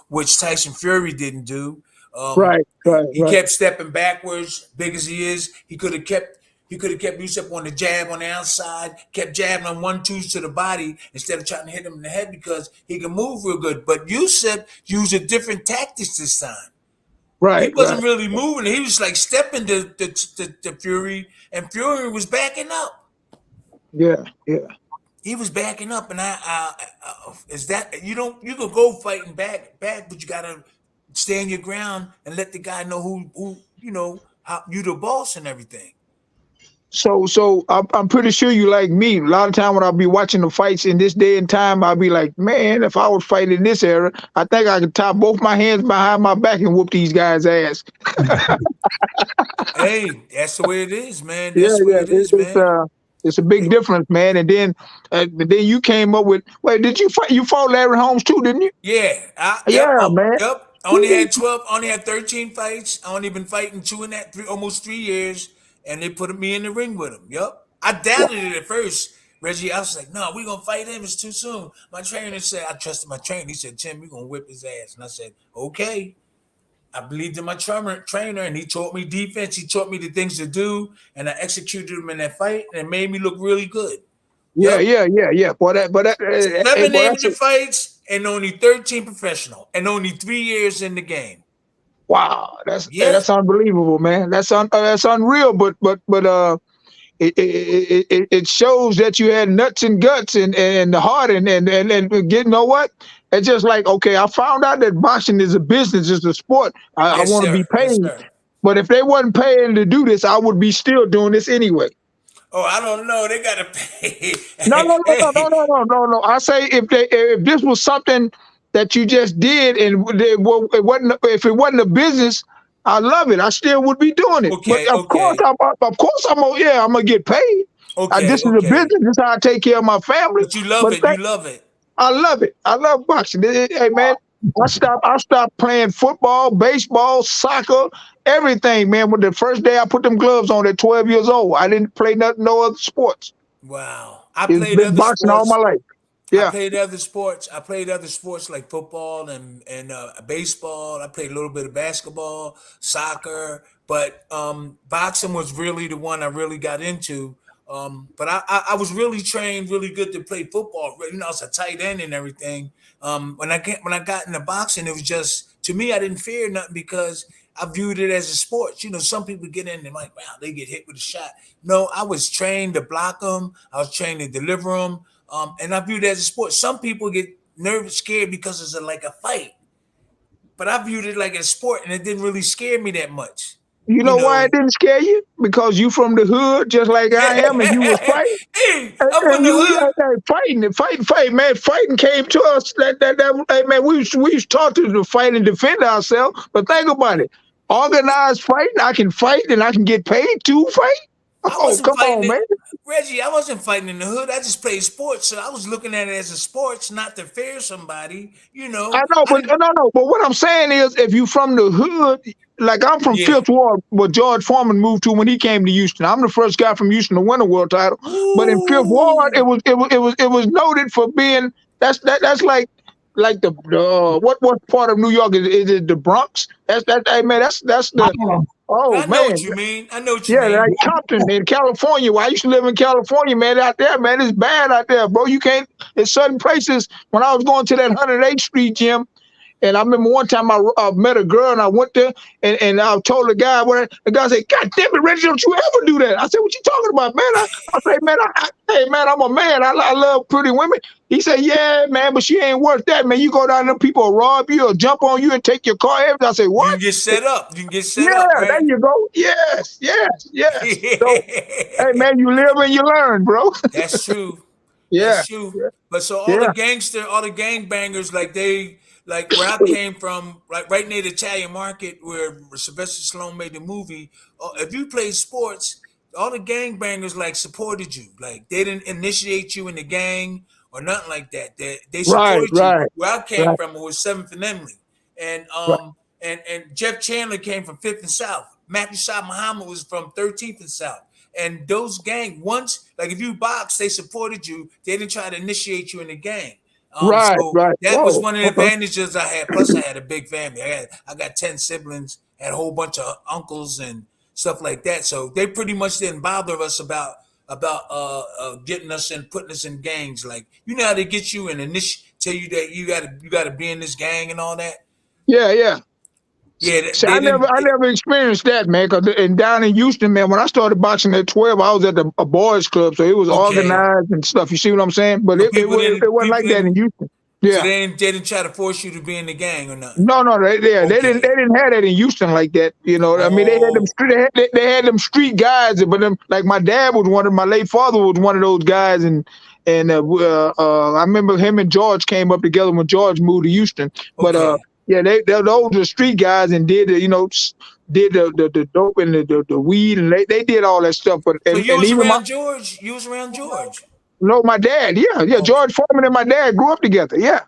Which Tyson Fury didn't do. Um, Right. Right. he Right. kept stepping backwards. Big as he is, he could have kept Yusuf on the jab on the outside, kept jabbing on 1-2s to the body instead of trying to hit him in the head because he can move real good. But Yusuf used a different tactics this time. He Right. Right. wasn't really moving. He was like stepping to Fury, and Fury was backing up. Yeah. Yeah. He was backing up, and is that you can go fighting back, but you gotta stand your ground and let the guy know who how you the boss and everything. So I'm pretty sure you like me. A lot of time when I'll be watching the fights in this day and time, I'll be like, man, if I was fighting in this era, I think I could tie both my hands behind my back and whoop these guys' ass. Hey, that's the way it is, man. Yeah, That's the way yeah. it is, man. It's a big difference, man. And then you came up with. Wait, did you fight? You fought Larry Holmes too, didn't you? Yeah. Yep. Yeah, man. Yep. I only had 12. I only had 13 fights. I only been fighting two in that almost 3 years, and they put me in the ring with him. Yep. I doubted it at first, Reggie. I was like, "No, we gonna fight him. It's too soon." My trainer said, "I trusted my trainer." He said, "Tim, we gonna whip his ass," and I said, "Okay." I believed in my trainer, and he taught me defense. He taught me the things to do, and I executed them in that fight, and it made me look really good. Yeah, Yep. yeah, yeah, yeah. Hey, Seven boy, that's amateur fights and only 13 professional, and only 3 years in the game. wow. Yeah. That's unbelievable, man. That's unreal. But it shows that you had nuts and guts and the heart and get know what? It's just like, okay, I found out that boxing is a business, it's a sport. I Yes, want to be sir. Yes, paid. sir. But if they wasn't paying to do this, I would be still doing this anyway. Oh, I don't know. They gotta pay. No, no, no, no, no, Hey, no, no, no, no. I say if this was something that you just did and it wasn't if it wasn't a business, I love it. I still would be doing it. But okay, okay, I'm gonna get paid. okay, This is a business. okay. This is how I take care of my family. But you love But it. You love it. I love it. I love boxing. Hey man, I stopped playing football, baseball, soccer, everything, man. When the first day I put them gloves on at 12 years old, I didn't play no other sports. Wow. I It's played been other boxing all my sports. life. I Yeah. played other sports. I played other sports like football and baseball. I played a little bit of basketball, soccer, but boxing was really the one I really got into. But I was really trained really good to play football. I was a tight end and everything. When I got into boxing, it was just to me I didn't fear nothing because I viewed it as a sport. Some people get in and like, wow, they get hit with a shot. No, I was trained to block them. I was trained to deliver them. And I viewed it as a sport. Some people get nervous, scared because it's like a fight. But I viewed it like a sport, and it didn't really scare me that much. You You know why know. it didn't scare you? Because you from the hood, just like I am, and you was fighting. Hey, And I'm from the hood. fighting, man. Fighting came to us. Hey, man, we was taught to fight and defend ourselves. But think about it. Organized fighting, I can fight and I can get paid to fight. I Oh, wasn't come fighting on, it. man. Reggie, I wasn't fighting in the hood. I just played sports, so I was looking at it as a sports, not to fear somebody. I know, I but didn't. no. But what I'm saying is, if you from the hood, like I'm from Yeah. Fifth Ward, where George Foreman moved to when he came to Houston. I'm the first guy from Houston to win a world title. But in Fifth Ward, Ooh. it was noted for being that's like the what part of New York is it the Bronx? That's that hey man, that's the Harlem. oh I know what man. you mean. I know what you Yeah, mean. like Compton in California. Well, I used to live in California, man. Out there, man, it's bad out there, bro. You can't. In certain places, when I was going to that 108th Street gym, and I remember one time I met a girl and I went there and I told the guy, the guy said, "God damn it, Reggie, don't you ever do that?" I said, "What you talking about, man?" I say, "Man, hey, man, I'm a man. I love pretty women." He said, "Yeah, man, but she ain't worth that, man. You go down there, people will rob you or jump on you and take your car." Everything. I say, You "What?" can get set up. You can get set up, Yeah, there right? you go. Yes, yes, yes. So, hey, man, you live and you learn, bro. That's true. Yeah, That's true. yeah, But so yeah. all the gangbangers, like where I came from, like right near the Italian market where Sylvester Stallone made the movie. If you played sports, all the gangbangers like supported you. Like they didn't initiate you in the gang or nothing like that. They Right, supported you. right, Where I came right, from, it was Seventh and Emily, and right, Jeff Chandler came from Fifth and South. Matthew Shah Muhammad was from 13th and South. And those gang once, like if you box, they supported you. They didn't try to initiate you in the gang. right, So right. that was Whoa. one of the Okay. advantages I had. Plus, I had a big family. I got 10 siblings, had a whole bunch of uncles and stuff like that. So they pretty much didn't bother us about getting us and putting us in gangs. Like you know how they get you and tell you that you gotta be in this gang and all that. Yeah, yeah. Yeah, See, they didn't. I never experienced that, man. Cause and down in Houston, man, when I started boxing at 12, I was at a boys' club, so it was Okay, organized and stuff. You see what I'm saying? But but it wasn't like that in Houston. so Yeah. they didn't try to force you to be in the gang or nothing. No, no, Okay. they didn't have that in Houston like that. You know, I mean, they had them Oh, street they had them street guys, but them like my dad was my late father was one of those guys, and I remember him and George came up together when George moved to Houston. But okay. yeah, those were street guys and did did the dope and the weed and they did all that stuff. But So you and was even my around George. You was around George. no, my dad, yeah, Okay. George Foreman and my dad grew up together. Yeah,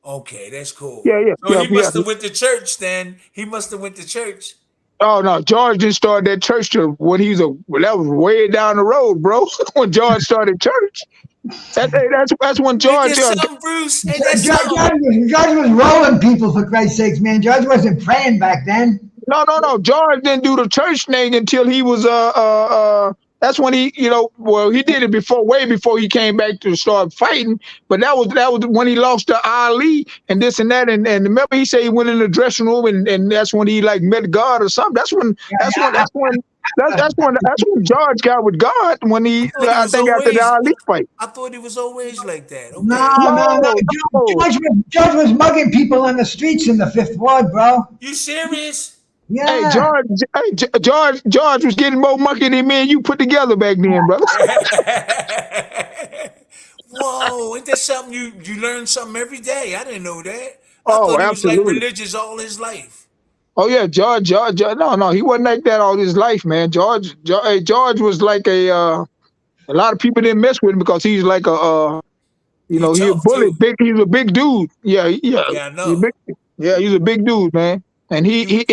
Okay, that's cool. yeah, yeah, So yeah, he yeah. must have went to church then. He must have went to church. Oh no, George didn't start that church till when well, that was way down the road, bro. When George started church, that's when Ain't George. there something, Bruce? Ain't that Judge, something? Judge was rolling people for Christ's sakes, man. Judge wasn't praying back then. No. George didn't do the church thing until he was That's when he, well, he did it way before he came back to start fighting. But that was when he lost to Ali and this and that. And remember, he said he went in the dressing room and that's when he like met God or something. That's when George got with God I think after the Ali fight. I thought he was always like that. No, Okay. no, no. No, no. Judge was mugging people on the streets in the Fifth Ward, bro. You serious? Hey, Yeah. George was getting more monkey than me and you put together back then, brother. Whoa, ain't that something you learn something every day? I didn't know that. I Oh, thought he was like absolutely. religious all his life. Oh yeah, George. No, he wasn't like that all his life, man. George was like a lot of people didn't mess with him because he's like He he a tough bully. too. He's a big dude. Yeah, Yeah, I he's know. he's a big dude, man. And You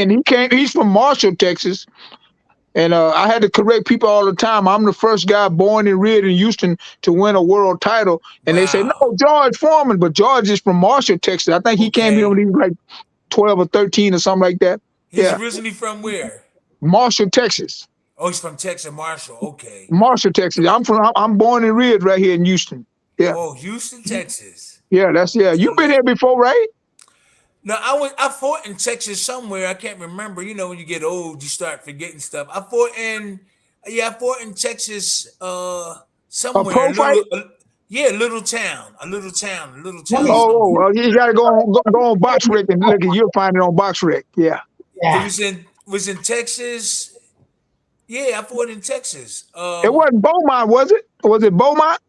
he's from Marshall, Texas. And I had to correct people all the time. I'm the first guy born and reared in Houston to win a world title. And they say, wow. no, George Foreman, but George is from Marshall, Texas. I think he came here when Okay. he was like 12 or 13 or something like that. He's Yeah, originally from where? Marshall, Texas. Oh, he's from Texas, Marshall. Okay. Marshall, Texas. I'm born and reared right here in Houston. Yeah, Oh, Houston, Texas. yeah, You've So been here before, right? no, I fought in Texas somewhere. I can't remember. You know, when you get old, you start forgetting stuff. I fought in Texas, A somewhere, pro fight? yeah, a little town, Let me. You got to go on BoxRec and look. You'll find it on BoxRec. Yeah. It Yeah. was in Texas. Yeah, I fought in Texas. It wasn't Beaumont, was it? Was it Beaumont?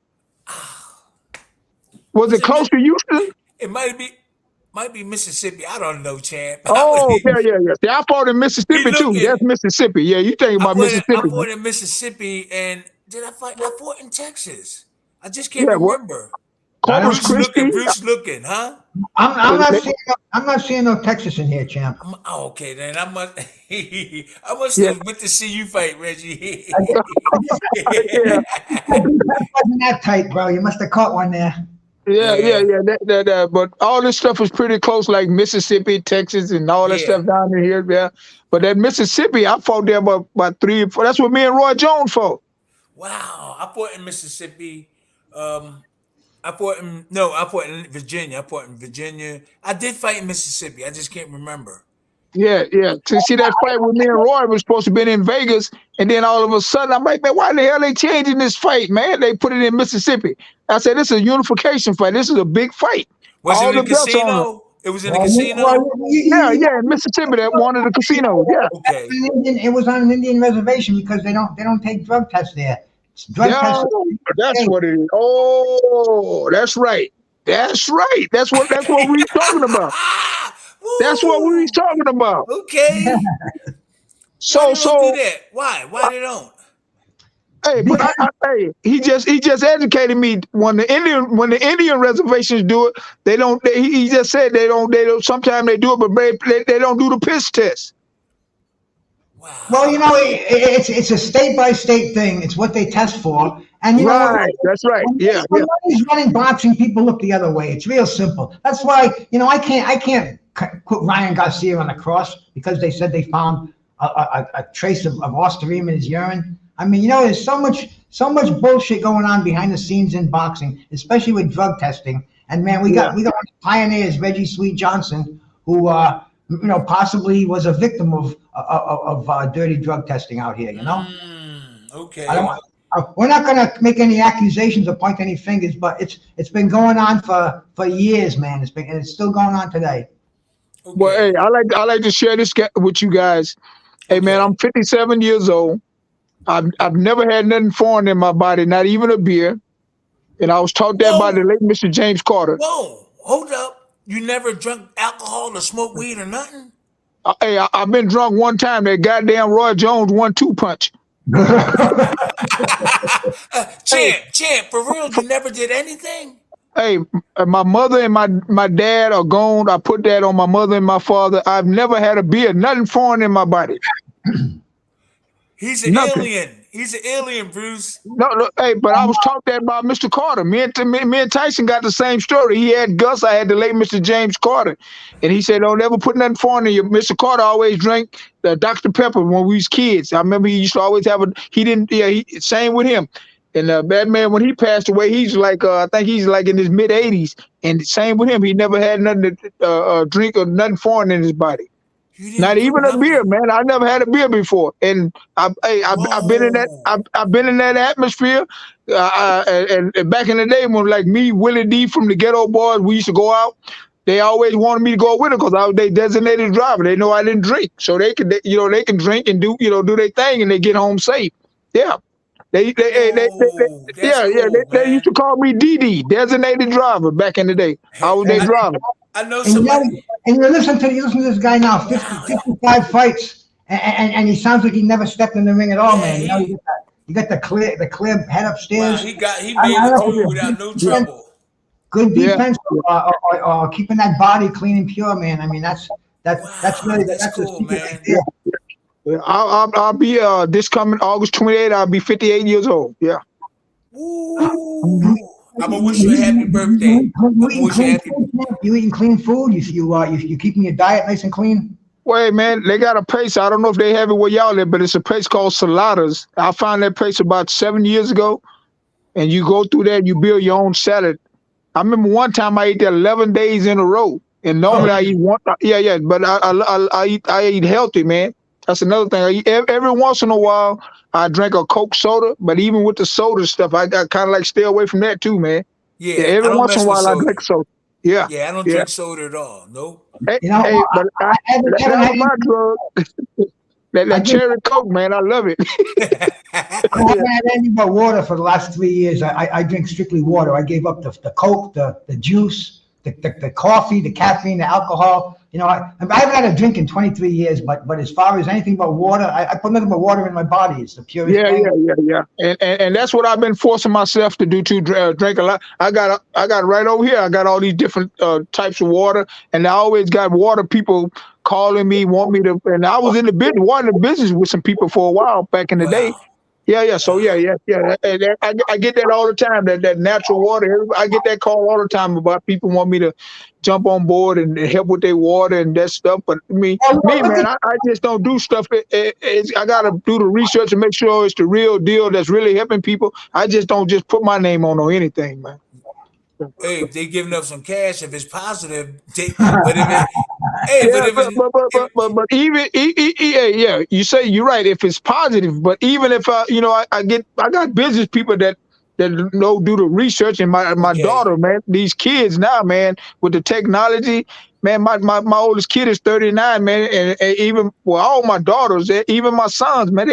Was Was it it? close to Houston? It might be. Might be Mississippi. I don't know, champ. Oh, yeah. See, I fought in He Mississippi too. looking. That's Mississippi. Yeah, you think about I Mississippi? fought in Mississippi, and did I fight? I fought in Texas. I just can't Yeah, what? remember. I Corpus don't. Christi. Bruce looking, huh? I'm not seeing. I'm not seeing no Texas in here, champ. Oh, okay, then I must. I must Yeah, have went to see you fight, Reggie. yeah, That wasn't that tight, bro. You must have caught one there. yeah. But all this stuff is pretty close, like Mississippi, Texas, and all that Yeah. stuff down in here. Yeah, but that Mississippi, I fought there about 3 or 4. That's what me and Roy Jones fought. Wow, I fought in Mississippi. I fought in Virginia. I did fight in Mississippi. I just can't remember. Yeah. To see that fight with me and Roy was supposed to be in Vegas, and then all of a sudden I'm like, man, why the hell they changing this fight, man? They put it in Mississippi. I said, this is a unification fight. This is a big fight. Was All it in the a belts on it. casino? It was in a casino. Yeah, in Mississippi, that one of the casinos. Yeah. Okay. It was on an Indian reservation because they don't take drug tests there. Drug Yeah, tests. that's what it is. Oh, that's right. That's right. That's what we talking about. That's what we was talking about. Okay. Why So they don't do that? Why? Why they don't? hey, but hey, he just educated me. When the Indian reservations do it, they don't. He just said they don't. Sometimes they do it, but they don't do the piss test. Wow. Well, you know, it's a state by state thing. It's what they test for, and you know, Right. That's right. Yeah. when he's running boxing, people look the other way. It's real simple. That's why I can't put Ryan Garcia on the cross because they said they found a trace of Osterine in his urine. I mean, there's so much bullshit going on behind the scenes in boxing, especially with drug testing. And man, we got one of the pioneers, Reggie Sweet Johnson, who possibly was a victim of dirty drug testing out here. Okay. We're not going to make any accusations or point any fingers, but it's been going on for years, man. It's still going on today. Okay. Well, hey, I like to share this with you guys. Hey, man, I'm 57 years old. I've never had nothing foreign in my body, not even a beer. And I was taught that by the late Mr. James Carter. Whoa, hold up. You never drunk alcohol or smoked weed or nothing? Hey, I've been drunk one time. That goddamn Roy Jones 1-2 punch. Champ, for real, you never did anything? Hey, my mother and my dad are gone. I put that on my mother and my father. I've never had a beer, nothing foreign in my body. He's an alien. He's an alien, Bruce. No, hey, but I was taught that by Mr. Carter. Me and Tyson got the same story. He had Gus. I had the late Mr. James Carter. And he said, don't ever put nothing foreign in you. Mr. Carter always drank Dr. Pepper when we was kids. I remember he used to always have same with him. And that man, when he passed away, he's like, I think he's like in his mid 80s. And same with him. He never had nothing to drink or nothing foreign in his body. Not even a beer, man. I never had a beer before, and I've been in that. I've been in that atmosphere. And back in the day, when like me, Willie D from the Ghetto Boys, we used to go out. They always wanted me to go with them because I was their designated driver. They know I didn't drink, so they can drink and do their thing, and they get home safe. Yeah. They used to call me DD, designated driver, back in the day. I was their driver. I know somebody. And you listen to this guy now, 55 fights, and he sounds like he never stepped in the ring at all, man. You got the clear head upstairs. Wow, he made it through without no trouble. Good defense, or keeping that body clean and pure, man. I mean, that's cool, man. I'll be this coming August 28th. I'll be 58 years old. Yeah. Ooh. I'm gonna wish you a happy birthday. You eating clean food? You keeping your diet nice and clean? Wait, man, they got a place. I don't know if they have it where y'all live, but it's a place called Saladas. I found that place about 7 years ago, and you go through there and you build your own salad. I remember one time I ate there 11 days in a row, and normally I eat one. Yeah, but I eat healthy, man. That's another thing. I eat, every once in a while, I drink a Coke soda, but even with the soda stuff, I got kind of like stay away from that too, man. Yeah, every once in a while I drink soda. Yeah. Yeah, I don't drink soda at all. No. Hey, but that's my drug. that cherry Coke, man, I love it. I haven't had anything but water for the last 3 years. I drink strictly water. I gave up the Coke, the juice, the coffee, the caffeine, the alcohol. You know, I haven't had a drink in 23 years, but as far as anything but water, I put nothing but water in my body. It's the purest thing. And that's what I've been forcing myself to do too. Drink a lot. I got right over here. I got all these different types of water, and I always got water people calling me, want me to. And I was in the business with some people for a while back in the day. Yeah. So yeah. And I get that all the time. That natural water. I get that call all the time about people want me to jump on board and help with their water and that stuff. But me, man, I just don't do stuff. I got to do the research and make sure it's the real deal that's really helping people. I just don't just put my name on or anything, man. Hey, if they giving up some cash, if it's positive, but even you say you're right. If it's positive, but even if I got business people that know do the research, and my daughter, man, these kids now, man, with the technology, man, my oldest kid is 39, man, and even all my daughters, even my sons, man,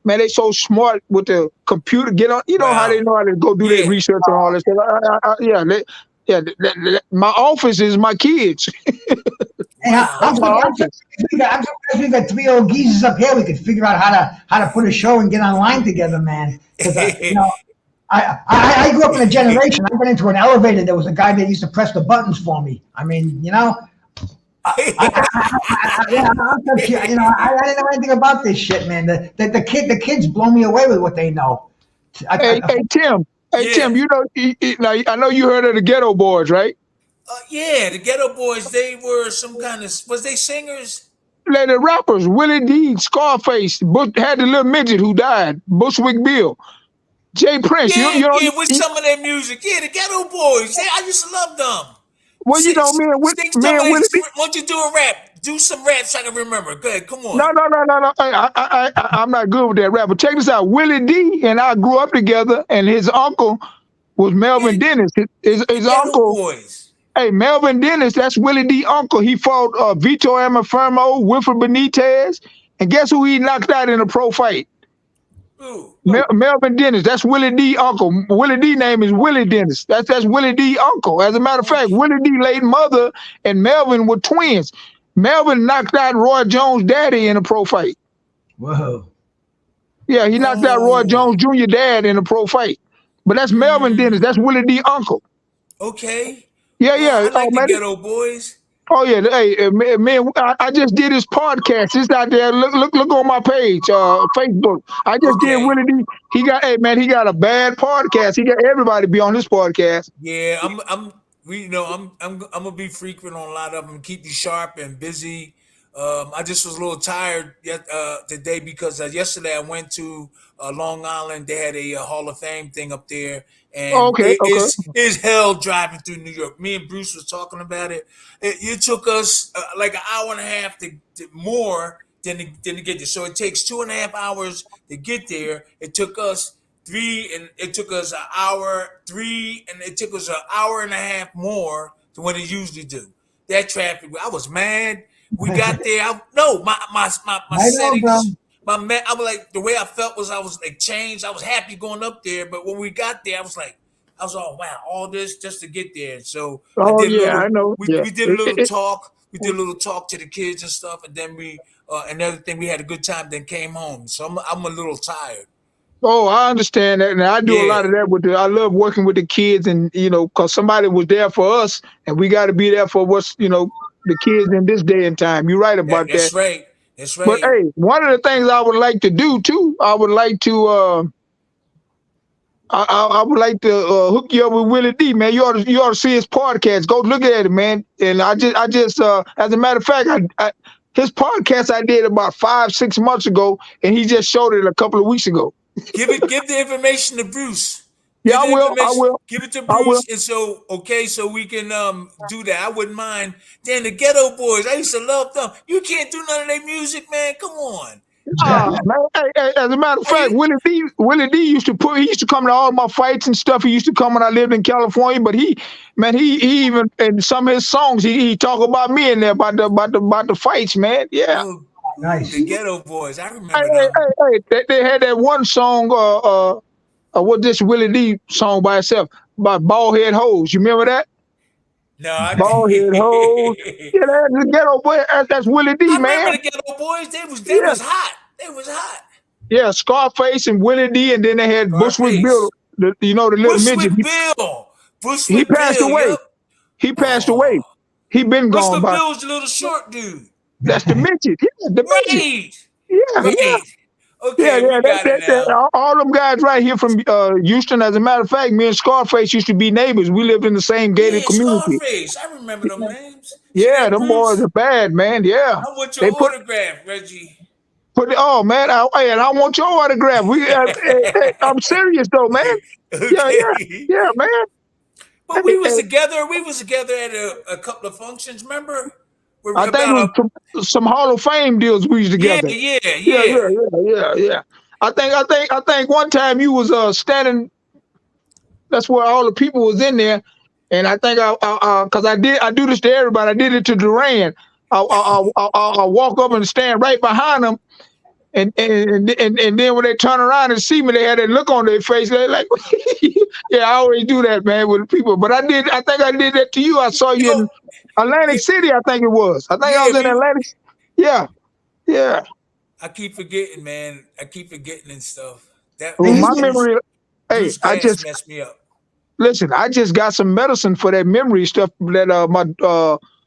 they so smart with the computer. Get on, how they know how to go do their research and all this stuff. My office is my kids. I'm surprised we got 3 old geezers up here. We could figure out how to put a show and get online together, man. I grew up in a generation. I went into an elevator. There was a guy that used to press the buttons for me. I mean, I didn't know anything about this shit, man. The kids blow me away with what they know. Hey, Tim. Tim, I know you heard of the Ghetto Boys, right? Yeah, the Ghetto Boys. They were some kind of, was they singers? Like the rappers, Willie D, Scarface, had the little midget who died, Bushwick Bill, Jay Prince. With some of their music. Yeah, the Ghetto Boys. Yeah, I used to love them. Well, why don't you do a rap? Do some rap so I can remember. Go ahead, come on. No. I'm not good with that rap. But check this out. Willie D and I grew up together, and his uncle was Melvin Dennis. His uncle. Boys. Hey, Melvin Dennis, that's Willie D uncle. He fought Vito Amafermo, Wilfred Benitez, and guess who he knocked out in a pro fight? Melvin Dennis, that's Willie D uncle. Willie D name is Willie Dennis. That's Willie D uncle. As a matter of fact, Willie D late mother and Melvin were twins. Melvin knocked out Roy Jones' daddy in a pro fight. Whoa. Yeah, he knocked out Roy Jones Jr. dad in a pro fight. But that's Melvin Dennis. That's Willie D uncle. Okay. Yeah. I like the Ghetto Boys. Oh yeah, hey man, I just did his podcast. It's out there. Look on my page, Facebook. I just did Willie D. He got a bad podcast. He got everybody be on this podcast. Yeah, I'm gonna be frequent on a lot of them. Keep you sharp and busy. I just was a little tired today because yesterday I went to Long Island. They had a Hall of Fame thing up there, and it's hell driving through New York. Me and Bruce was talking about it. It took us like an hour and a half to more than to get there. So it takes 2.5 hours to get there. It took us 3, and it took us an hour 3, and it took us an hour and a half more than what it usually do. That traffic, I was mad. We got there. My settings. I was like, the way I felt was I was like changed. I was happy going up there, but when we got there, I was all wow, all this just to get there. So I know. We did a little talk. We did a little talk to the kids and stuff, and then we another thing, we had a good time. Then came home. So I'm a little tired. Oh, I understand that, and I do a lot of that I love working with the kids, and because somebody was there for us, and we got to be there for what's the kids in this day and time. You're right about that. That's right. That's right. But hey, one of the things I would like to do too, I would like to hook you up with Willie D, man. You ought to see his podcast. Go look at it, man. And I just as a matter of fact, his podcast I did about 5-6 months ago, and he just showed it a couple of weeks ago. Give the information to Bruce. I will. Give it to Bruce, and so we can do that. I wouldn't mind. Then the Ghetto Boys, I used to love them. You can't do none of their music, man. Come on. Man, hey, as a matter of fact, Willie D used to come to all my fights and stuff. He used to come when I lived in California. But he even in some of his songs he talk about me in there about the fights, man. Yeah. Oh, nice. The Ghetto Boys, I remember that. They had that one song. What this Willie D song by itself about bald head hoes? You remember that? No, I Bald head hoes. Yeah, that's the ghetto boy. That's Willie D, I man. remember the Ghetto Boys. They was hot. They was hot. Yeah, Scarface and Willie D, and then they had Bushwick Bill, Scarface. the little midget. Bushwick Bill. He Bushwick passed Bill. away. Yep. He passed away. Oh. He been gone Bushwick by. Bill was a little short dude. That's the midget. Yeah, the midget. Right. Yeah, Right. yeah. Okay, we got it now. All them guys right here from Houston. As a matter of fact, me and Scarface used to be neighbors. We lived in the same gated community. Scarface. I remember them names. Yeah, them boys are bad, man. Yeah. I want your autograph, Reggie. Oh man, I want your autograph. I'm serious though, man. Okay. Yeah, man. But we was together. We was together at a couple of functions. Remember? I think it was some Hall of Fame deals we was together. Yeah. I think one time you was standing. That's where all the people was in there, and I think because I do this to everybody. I did it to Duran. I walk up and stand right behind them, and then when they turn around and see me, they had that look on their face. They're like, yeah, I always do that, man, with people. But I think I did that to you. I saw you in Atlantic City, I think it was. I was in Atlantic. Yeah. I keep forgetting, man. I keep forgetting and stuff. My memory. Hey, I just messed me up. Listen, I just got some medicine for that memory stuff that my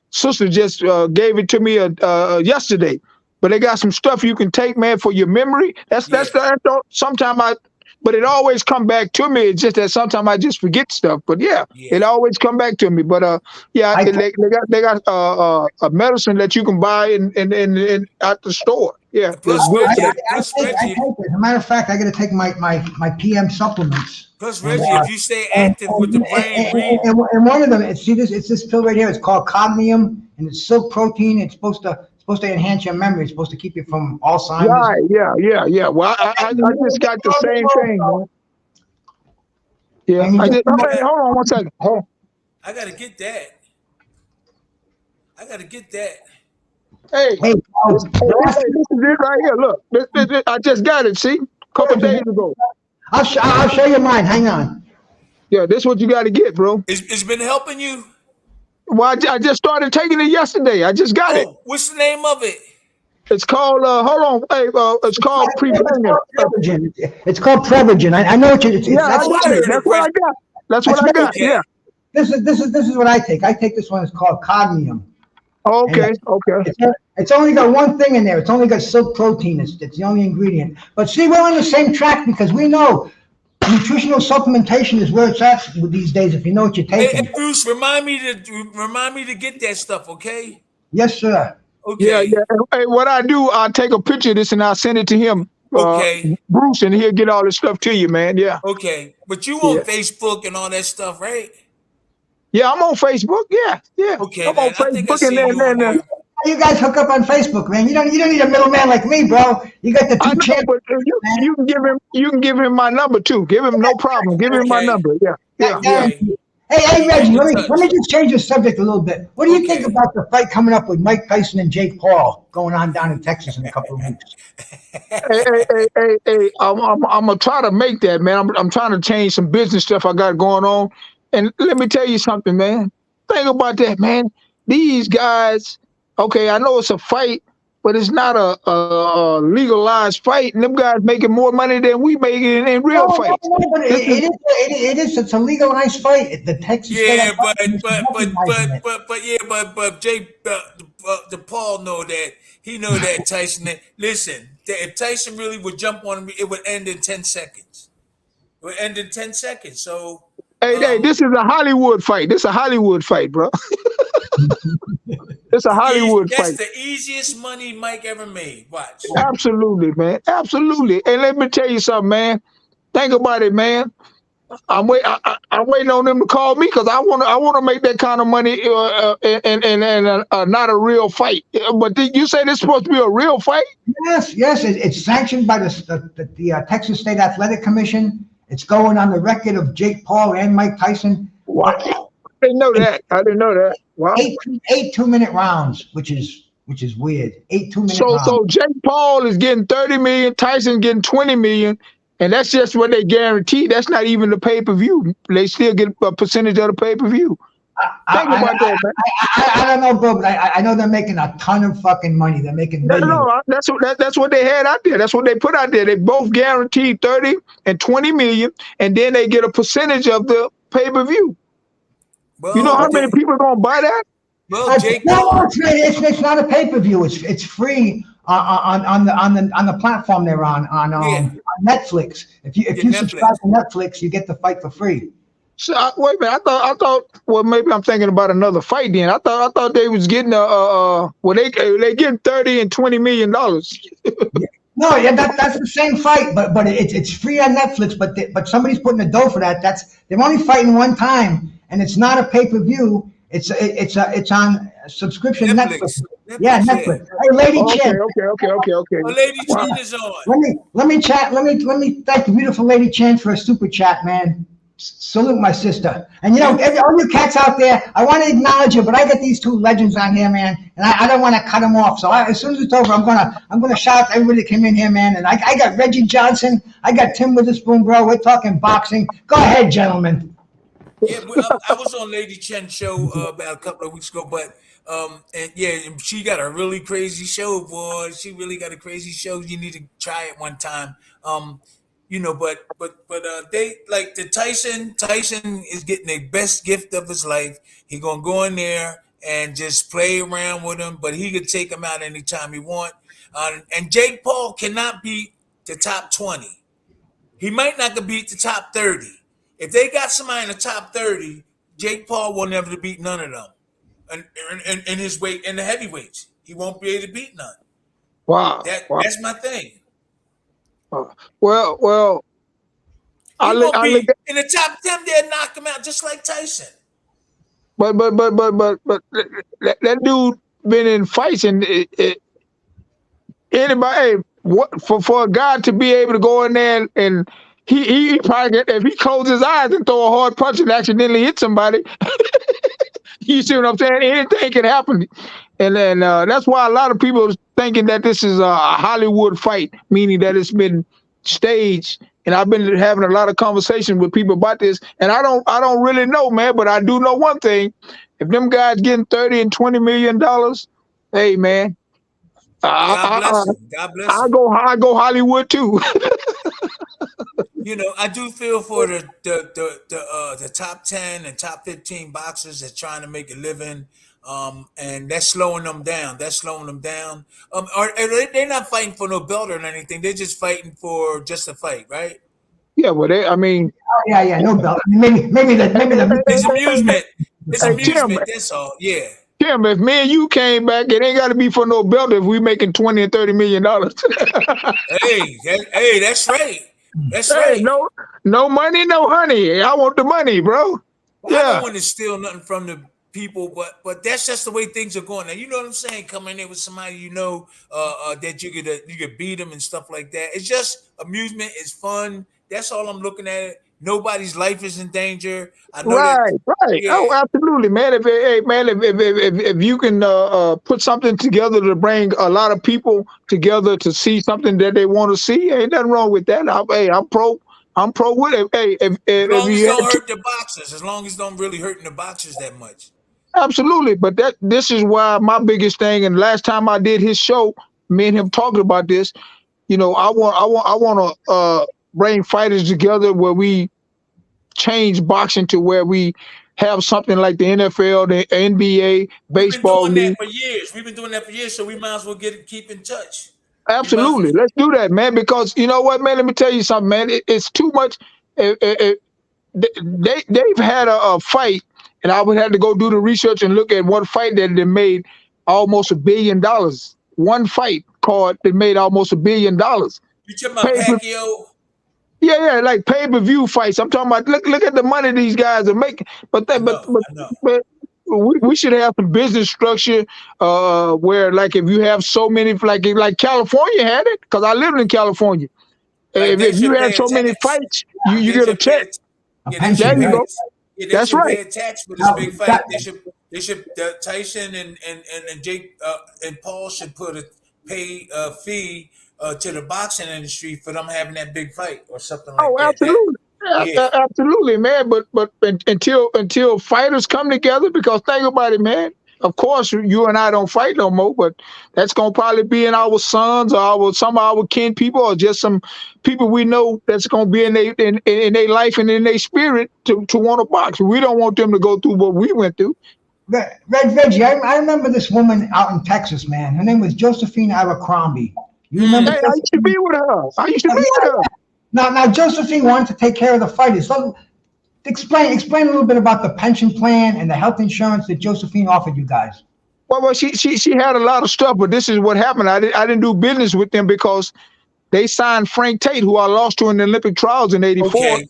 sister just gave it to me yesterday. But they got some stuff you can take, man, for your memory. Sometimes but it always come back to me. It's just that sometimes I just forget stuff. But it always come back to me. But they got a medicine that you can buy in at the store. Yeah. I take it. As a matter of fact, I got to take my PM supplements. Plus, Reggie, if you stay active with the brain, and one of them, it's this pill right here. It's called cadmium, and it's silk protein. It's supposed to enhance your memory. It's supposed to keep you from Alzheimer's. Right. Yeah. Well, I just got the same thing, man. Yeah. Hold on one second. Hold on. I gotta get that. Hey, this is it right here. Look, this, I just got it. See, a couple days ago. I'll show you mine. Hang on. Yeah, this is what you got to get, bro. It's been helping you. Well, I just started taking it yesterday. I just got it. What's the name of it? It's called. Hold on. Hey, it's called Prevention. It's called Prevention. I know what you. That's what I got. That's what I got. Yeah. This is what I take. I take this one. It's called cadmium. Okay. It's only got one thing in there. It's only got silk protein. It's the only ingredient. But see, we're on the same track because we know nutritional supplementation is where it's at these days. If you know what you're taking. Hey, Bruce, remind me to get that stuff, okay? Yes, sir. Okay. Yeah. Hey, what I do, I'll take a picture of this and I'll send it to him. Okay. Bruce, and he'll get all this stuff to you, man. Yeah. Okay, but you on Facebook and all that stuff, right? Yeah, I'm on Facebook. Yeah. Okay, I'm man. on Facebook. I think I see you on there. You guys hook up on Facebook, man. You don't need a middleman like me, bro. You got the two champions. You can give him my number too. Give him no problem. Give him my number. Yeah. Hey, Reggie, let me just change the subject a little bit. What do you think about the fight coming up with Mike Tyson and Jake Paul going on down in Texas in a couple of weeks? Hey, I'm gonna try to make that, man. I'm trying to change some business stuff I got going on. And let me tell you something, man. Think about that, man. These guys, okay, I know it's a fight, but it's not a legalized fight. And them guys making more money than we make in real fights. But it's a legalized fight. The Texas but Jake, the Paul know that. He know that Tyson. Listen, if Tyson really would jump on him, it would end in 10 seconds. It would end in 10 seconds. So. Hey, this is a Hollywood fight. This is a Hollywood fight, bro. It's a Hollywood fight. That's the easiest money Mike ever made. Watch. Absolutely, man. Absolutely. And let me tell you something, man. Think about it, man. I'm waiting on them to call me because I want to make that kind of money and not a real fight. But you say this is supposed to be a real fight? Yes. It's sanctioned by the Texas State Athletic Commission. It's going on the record of Jake Paul and Mike Tyson. Wow. I didn't know that. Wow. 8 2-minute rounds, which is weird. 8 2-minute rounds. So Jake Paul is getting 30 million, Tyson getting 20 million, and that's just what they guarantee. That's not even the pay-per-view. They still get a percentage of the pay-per-view. Think about that, man. I don't know, bro, but I know they're making a ton of fucking money. They're making millions. No, that's what they had out there. That's what they put out there. They both guaranteed 30 and 20 million, and then they get a percentage of the pay-per-view. Well, You know how many people are gonna buy that? Well, Jake No, Paul, it's not a pay-per-view. It's free on the platform they're on Netflix. If you subscribe to Netflix, you get the fight for free. So wait a minute. I thought. Well, maybe I'm thinking about another fight. Then I thought they was getting well, they getting 30 and 20 million dollars. No, yeah, that's the same fight, but it's free on Netflix. But somebody's putting the dough for that. They're only fighting one time, and it's not a pay-per-view. It's on subscription Netflix. Yeah, Netflix. Hey, Lady Chen. Okay. well, Lady Chen is on. Let me thank the beautiful Lady Chen for a super chat, man. Salute my sister. And all you cats out there, I want to acknowledge you, but I got these two legends on here, man, and I don't want to cut them off. So as soon as it's over, I'm gonna shout out to everybody that came in here, man. And I got Reggie Johnson, I got Tim Witherspoon, bro. We're talking boxing. Go ahead, gentlemen. Yeah, I was on Lady Chen's show about a couple of weeks ago, but and yeah, she got a really crazy show, boy. She really got a crazy show. You need to try it one time. But they like the Tyson is getting the best gift of his life. He gonna go in there and just play around with him, but he could take him out anytime he want. And Jake Paul cannot beat the top 20. He might not could beat the top 30. If they got somebody in the top 30, Jake Paul will never beat none of them. And in his weight, in the heavyweights, he won't be able to beat none. Wow. That's my thing. Well, in the top 10, they'll knock him out just like Tyson. But that dude been in fights, and anybody for a guy to be able to go in there and he probably, if he closes his eyes and throw a hard punch and accidentally hit somebody, you see what I'm saying? Anything can happen. And then that's why a lot of people are thinking that this is a Hollywood fight, meaning that it's been staged. And I've been having a lot of conversations with people about this. And I don't really know, man, but I do know one thing. If them guys getting $30 and $20 million, hey, man, God bless him. God bless him. I go Hollywood too. I do feel for the top 10 and top 15 boxers that's trying to make a living, and that's slowing them down. They're not fighting for no belt or anything. They're just fighting for just a fight, right? Yeah, well, Yeah, no belt. Maybe the It's amusement. It's amusement. Tim, That's all. Yeah. Tim, if me and you came back, it ain't got to be for no belt if we making $20 and $30 million. Hey, that's right. That's right. No money, no honey. I want the money, bro. Well, I don't want to steal nothing from the people, but that's just the way things are going. Now, you know what I'm saying? Coming in with somebody that you could beat them and stuff like that. It's just amusement. It's fun. That's all I'm looking at. Nobody's life is in danger. I know right. Yeah. Oh, absolutely, man. If you can put something together to bring a lot of people together to see something that they want to see, ain't nothing wrong with that. I'm pro with it. Hey, as long as don't hurt the boxers, as long as don't really hurting the boxers that much. Absolutely, but this is why my biggest thing. And last time I did his show, me and him talking about this. I want to bring fighters together where we change boxing to where we have something like the NFL, the NBA, baseball. We've been doing that for years, so we might as well keep in touch. Absolutely. Let's do that, man, because you know what, man, let me tell you something, man. It's too much. They've had a fight, and I would have to go do the research and look at one fight that they made almost $1 billion. One fight card that made almost $1 billion. You talking about Pacquiao? Yeah, like pay-per-view fights. I'm talking about look at the money these guys are making. But we should have some business structure where, like, if you have so many, like California had it, because I lived in California. Like if you had so many fights, you get a check. There you go. Yeah, that's right. Pay attached for this big fight. They should Tyson and Jake and Paul should pay a fee to the boxing industry for them having that big fight or something like that. Absolutely. Yeah. Absolutely, man. But until fighters come together, because think about it, man. Of course, you and I don't fight no more, but that's gonna probably be in our sons or some of our kin people, or just some people we know that's gonna be in their life and in their spirit to want to box. We don't want them to go through what we went through. Reggie, I remember this woman out in Texas, man. Her name was Josephine Abercrombie. You remember? Hey, I used to be with her. I used to be with her. Now Josephine wanted to take care of the fighters. So explain a little bit about the pension plan and the health insurance that Josephine offered you guys. Well, she had a lot of stuff, but this is what happened. I didn't do business with them because they signed Frank Tate, who I lost to in the Olympic trials in '84. Okay.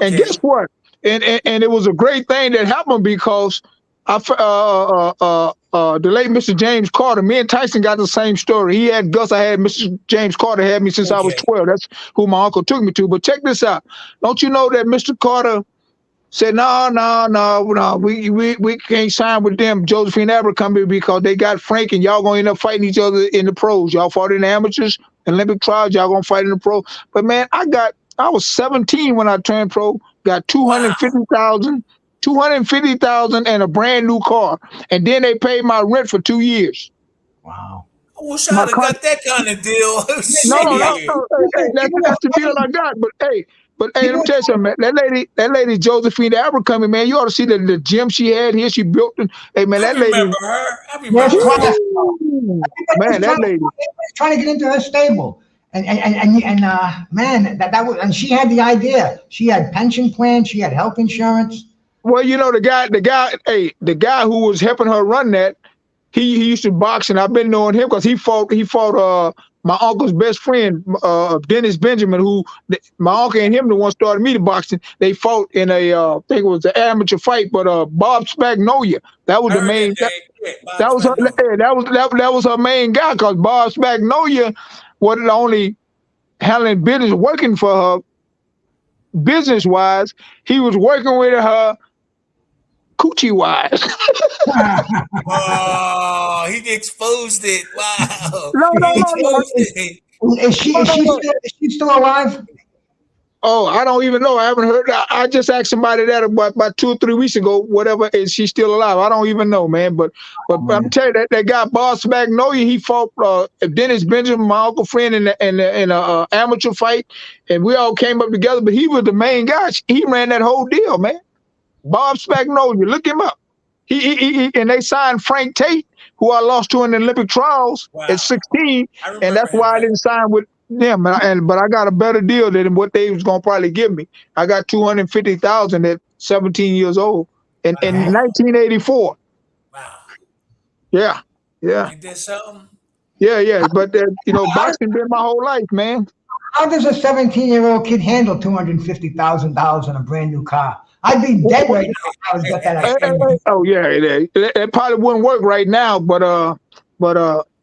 And guess what? And it was a great thing that happened because the late Mr. James Carter, me and Tyson got the same story. He had Gus. I had Mr. James Carter had me since I was 12. That's who my uncle took me to. But check this out. Don't you know that Mr. Carter said, no, we can't sign with them, Josephine Abercrombie, because they got Frank and y'all gonna end up fighting each other in the pros. Y'all fought in the amateurs, Olympic trials, y'all gonna fight in the pro. But man, I was 17 when I turned pro, got 250,000 and a brand new car. And then they paid my rent for 2 years. Wow. I wish I'd have got that kind of deal. No, that's the deal I got. But let me tell you something, man. That lady Josephine Abercrombie, man, you ought to see the gym she had here. She built it. Hey, man, that lady. I remember her. Man, that lady. Trying to get into her stable. And man, that was, and she had the idea. She had pension plan. She had health insurance. Well, you know, the guy who was helping her run that, he used to box, and I've been knowing him because he fought my uncle's best friend, Dennis Benjamin, who my uncle and him the one started me to boxing. They fought in I think it was an amateur fight, but Bob Spagnolia, that was the main. That was her main guy, because Bob Spagnolia wasn't only handling business, working for her business wise, he was working with her coochie wise. Oh, he exposed it. Wow. No. Is she still alive? Oh, I don't even know. I haven't heard. I just asked somebody that about 2 or 3 weeks ago. Whatever, is she still alive? I don't even know, man. But I'm telling you, that guy Boss Magnolia, he fought Dennis Benjamin, my uncle friend, in an amateur fight, and we all came up together. But he was the main guy. He ran that whole deal, man. Bob Spagnolia, look him up. He and they signed Frank Tate, who I lost to in the Olympic trials at 16, and that's why I didn't sign with them. But I got a better deal than what they was gonna probably give me. I got 250,000 at 17 years old in 1984. Wow. Yeah. Ain't that something? Yeah. But boxing been my whole life, man. How does a 17-year-old kid handle $250,000 in a brand new car? I'd be dead right now if I was got that. Oh yeah, it probably wouldn't work right now, but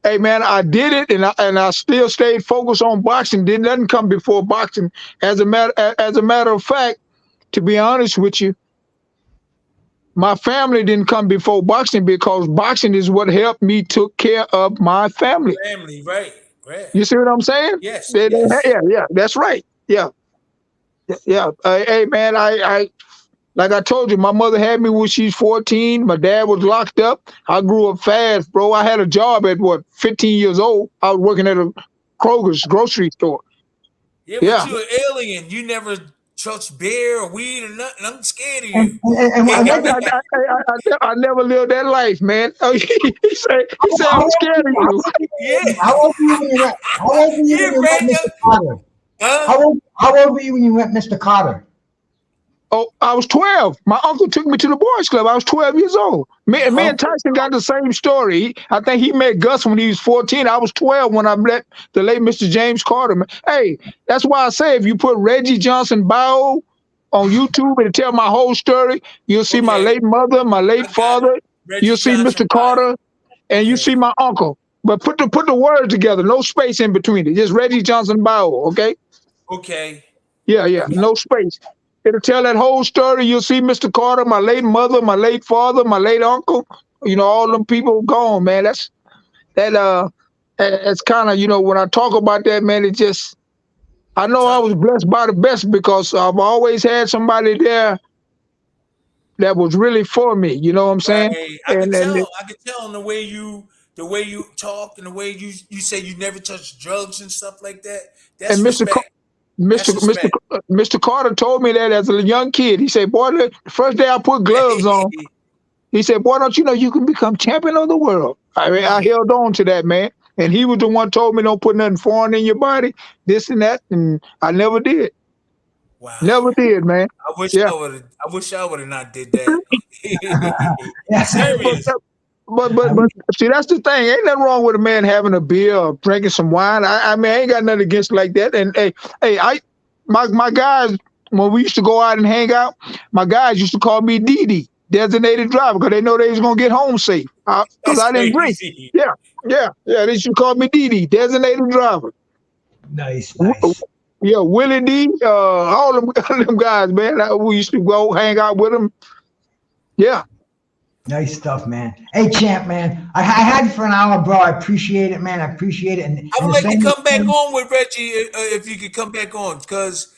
hey man, I did it, and I still stayed focused on boxing. Nothing come before boxing. As a matter of fact, to be honest with you, my family didn't come before boxing, because boxing is what helped me took care of my family. Family, right. You see what I'm saying? Yes. Yeah, that's right. Yeah. Hey man, I like I told you, my mother had me when she's 14. My dad was locked up. I grew up fast, bro. I had a job at 15 years old. I was working at a Kroger's grocery store. Yeah, but you're an alien. You never touched beer or weed or nothing. I'm scared of you. I never lived that life, man. He said I'm scared of you. Yeah. How old were you when you met Mr. Carter? How old were you when you met Mr. Carter? Oh, I was 12. My uncle took me to the boys club. I was 12 years old. Me and Tyson got the same story. I think he met Gus when he was 14. I was 12 when I met the late Mr. James Carter. Hey, that's why I say if you put Reggie Johnson bio on YouTube and tell my whole story, you'll see my late mother, my late father. You'll see Mr. Carter, and you see my uncle. But put the words together, no space in between it. Just Reggie Johnson bio, okay? Okay. Yeah, no space. It'll tell that whole story. You'll see Mr. Carter, my late mother, my late father, my late uncle. All them people gone, man. That's kind of, when I talk about that, man, it just, I know I was blessed by the best because I've always had somebody there that was really for me. You know what I'm saying? Right. I could And tell. I could tell in the way you talk and the way you say you never touch drugs and stuff like that. and That's respect. That's respect. Mr. Carter told me that as a young kid. He said, "Boy, the first day I put gloves on, he said, boy, don't you know you can become champion of the world?" I mean, I held on to that, man. And he was the one told me don't put nothing foreign in your body, this and that, and I never did. Wow. Never did, man. I wish Yeah. I wish I would have not did that. But, Serious. but see, that's the thing. Ain't nothing wrong with a man having a beer or drinking some wine. I mean, I ain't got nothing against like that. And my guys, when we used to go out and hang out, my guys used to call me DD, designated driver, because they know they was gonna get home safe. Because I didn't drink. Crazy. Yeah. They used to call me DD, designated driver. Nice. Yeah, Willie D, all them guys, man. We used to go hang out with them. Yeah. Nice stuff, man. Hey, champ, man. I had you for an hour, bro. I appreciate it, man. I appreciate it. And I would like to come back on with Reggie if you could come back on, because